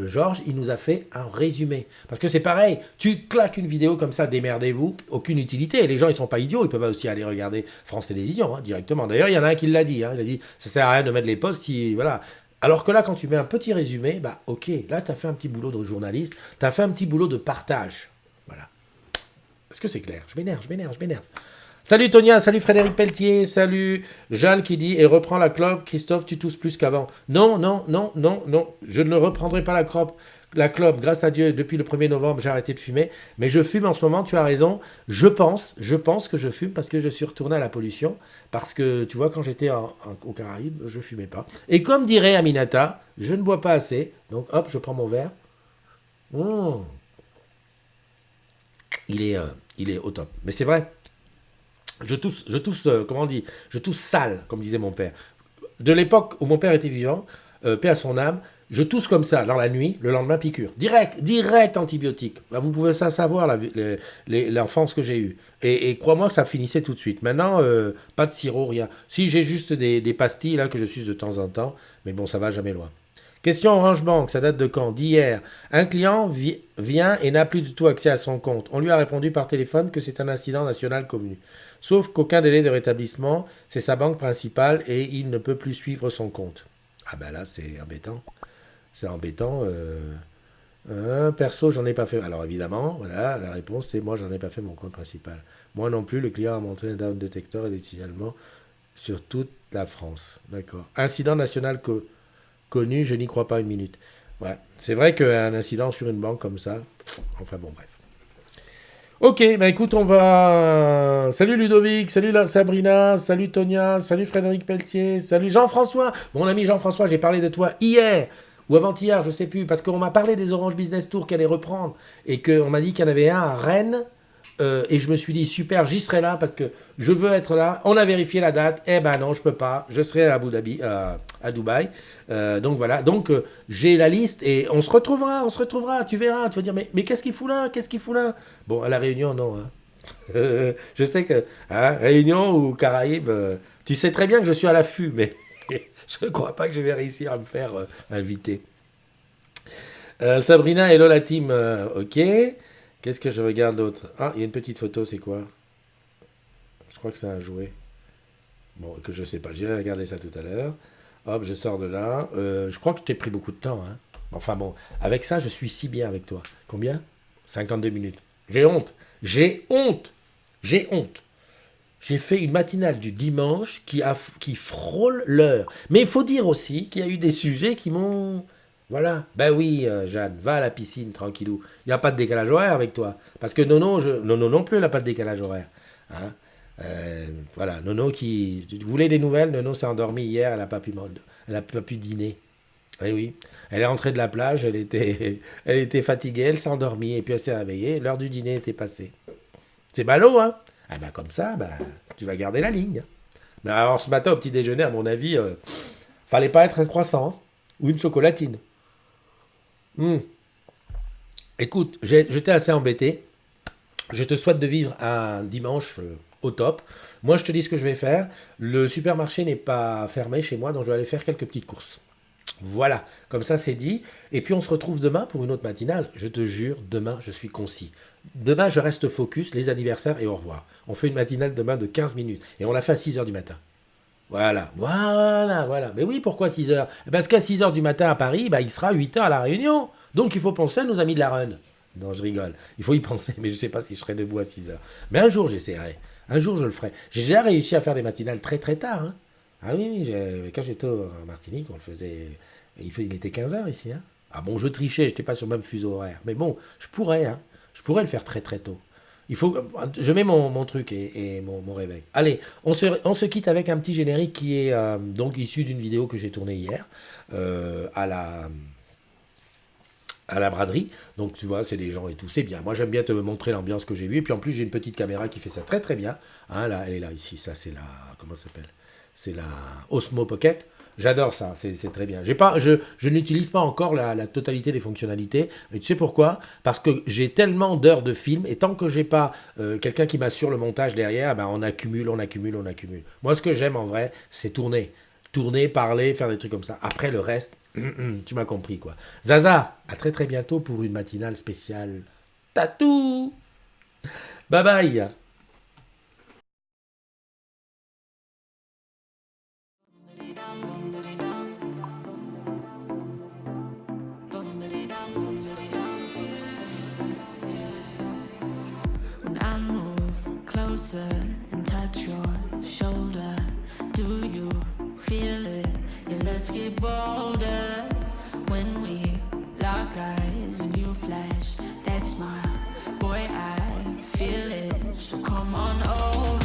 Georges, il nous a fait un résumé. Parce que c'est pareil, tu claques une vidéo comme ça, démerdez-vous, aucune utilité. Les gens, ils sont pas idiots, ils peuvent aussi aller regarder France Télévisions, hein, directement. D'ailleurs, il y en a un qui l'a dit, hein, il a dit, ça sert à rien de mettre les posts si, voilà. Alors que là, quand tu mets un petit résumé, bah ok, là, tu as fait un petit boulot de journaliste, tu as fait un petit boulot de partage. Voilà. Est-ce que c'est clair? Je m'énerve. Salut Tonia, salut Frédéric Pelletier, salut Jeanne qui dit et reprends la clope, Christophe, tu tousses plus qu'avant. Non, je ne reprendrai pas la clope, grâce à Dieu, depuis le 1er novembre, j'ai arrêté de fumer, mais je fume en ce moment, tu as raison, je pense que je fume parce que je suis retourné à la pollution, parce que tu vois, quand j'étais aux Caraïbes, je fumais pas. Et comme dirait Aminata, je ne bois pas assez, donc hop, je prends mon verre. Il est au top. Mais c'est vrai. Je tousse, comment on dit? Je tousse sale, comme disait mon père. De l'époque où mon père était vivant, paix à son âme, je tousse comme ça, dans la nuit, le lendemain piqûre. Direct antibiotique. Bah, vous pouvez ça savoir, l'enfance que j'ai eue. Et crois-moi que ça finissait tout de suite. Maintenant, pas de sirop, rien. Si, j'ai juste des pastilles là que je suce de temps en temps, mais bon, ça va jamais loin. Question Orange Bank, ça date de quand? D'hier. Un client vient et n'a plus du tout accès à son compte. On lui a répondu par téléphone que c'est un incident national connu. Sauf qu'aucun délai de rétablissement, c'est sa banque principale et il ne peut plus suivre son compte. Ah ben là, c'est embêtant. C'est embêtant. Perso, j'en ai pas fait. Alors évidemment, voilà, la réponse c'est moi, j'en ai pas fait mon compte principal. Moi non plus, le client a montré un down detector et des signalements sur toute la France. D'accord. Incident national connu, je n'y crois pas une minute. Ouais, c'est vrai qu'un incident sur une banque comme ça, enfin bon, bref. Ok, bah écoute, on va... Salut Ludovic, salut Sabrina, salut Tonia, salut Frédéric Pelletier, salut Jean-François. Mon ami Jean-François, j'ai parlé de toi hier ou avant-hier, je sais plus, parce qu'on m'a parlé des Orange Business Tour qu'elle allait reprendre et qu'on m'a dit qu'il y en avait un à Rennes. Et je me suis dit, super, j'y serai là parce que je veux être là. On a vérifié la date. Eh ben non, je peux pas. Je serai à Abu Dhabi, à Dubaï. Donc voilà. Donc j'ai la liste et on se retrouvera. Tu verras. Tu vas dire, mais qu'est-ce qu'il fout là? Bon, à la Réunion, non. Hein. Je sais que Réunion ou Caraïbes, tu sais très bien que je suis à l'affût, mais je ne crois pas que je vais réussir à me faire inviter. Sabrina, hello la team. Ok. Qu'est-ce que je regarde d'autre? Ah, il y a une petite photo, c'est quoi? Je crois que c'est un jouet. Bon, que je sais pas, j'irai regarder ça tout à l'heure. Hop, je sors de là. Je crois que je t'ai pris beaucoup de temps. Hein. Enfin bon, avec ça, je suis si bien avec toi. Combien? 52 minutes. J'ai honte. J'ai fait une matinale du dimanche qui frôle l'heure. Mais il faut dire aussi qu'il y a eu des sujets qui m'ont... Voilà. Ben oui, Jeanne, va à la piscine, tranquillou. Il n'y a pas de décalage horaire avec toi. Parce que Nono non plus, elle n'a pas de décalage horaire. Hein. Voilà, Nono qui... Vous voulez des nouvelles? Nono s'est endormie hier, elle n'a pas pu dîner. Eh oui, elle est rentrée de la plage, elle était fatiguée, elle s'est endormie, et puis elle s'est réveillée, l'heure du dîner était passée. C'est ballot, hein? Ah ben comme ça, tu vas garder la ligne. Mais alors ce matin, au petit déjeuner, à mon avis, fallait pas être un croissant, hein, ou une chocolatine. Écoute, j'étais assez embêté. Je te souhaite de vivre un dimanche au top. Moi, je te dis ce que je vais faire. Le supermarché n'est pas fermé chez moi, donc je vais aller faire quelques petites courses. Voilà, comme ça c'est dit. Et puis on se retrouve demain pour une autre matinale. Je te jure, demain je suis concis. Demain je reste focus, les anniversaires et au revoir. On fait une matinale demain de 15 minutes. Et on l'a fait à 6h du matin. Voilà. Mais oui, pourquoi 6h? Parce qu'à 6h du matin à Paris, il sera 8h à La Réunion. Donc il faut penser à nos amis de la Run. Non, je rigole. Il faut y penser, mais je ne sais pas si je serai debout à 6h. Mais un jour j'essaierai. Un jour je le ferai. J'ai déjà réussi à faire des matinales très très tard. Hein. Ah oui, quand j'étais en Martinique, on le faisait... Il était 15h ici. Hein. Ah bon, je trichais, je n'étais pas sur le même fuseau horaire. Mais bon, je pourrais le faire très très tôt. Je mets mon truc et mon réveil. Allez, on se quitte avec un petit générique qui est donc issu d'une vidéo que j'ai tournée hier à la braderie. Donc tu vois, c'est des gens et tout, c'est bien. Moi j'aime bien te montrer l'ambiance que j'ai vue. Et puis en plus j'ai une petite caméra qui fait ça très très bien. Hein, là, elle est là, ici, ça c'est la... Comment ça s'appelle? C'est la Osmo Pocket. J'adore ça, c'est très bien. Je n'utilise pas encore la totalité des fonctionnalités. Et tu sais pourquoi? Parce que j'ai tellement d'heures de film, et tant que j'ai pas quelqu'un qui m'assure le montage derrière, on accumule. Moi, ce que j'aime en vrai, c'est tourner. tourner, parler, faire des trucs comme ça. Après, le reste, tu m'as compris, quoi. Zaza, à très très bientôt pour une matinale spéciale tatou. Bye bye. When I move closer and touch your shoulder, do you feel it? Yeah, let's get bolder. When we lock eyes and you flash that smile, boy, I feel it. So come on over.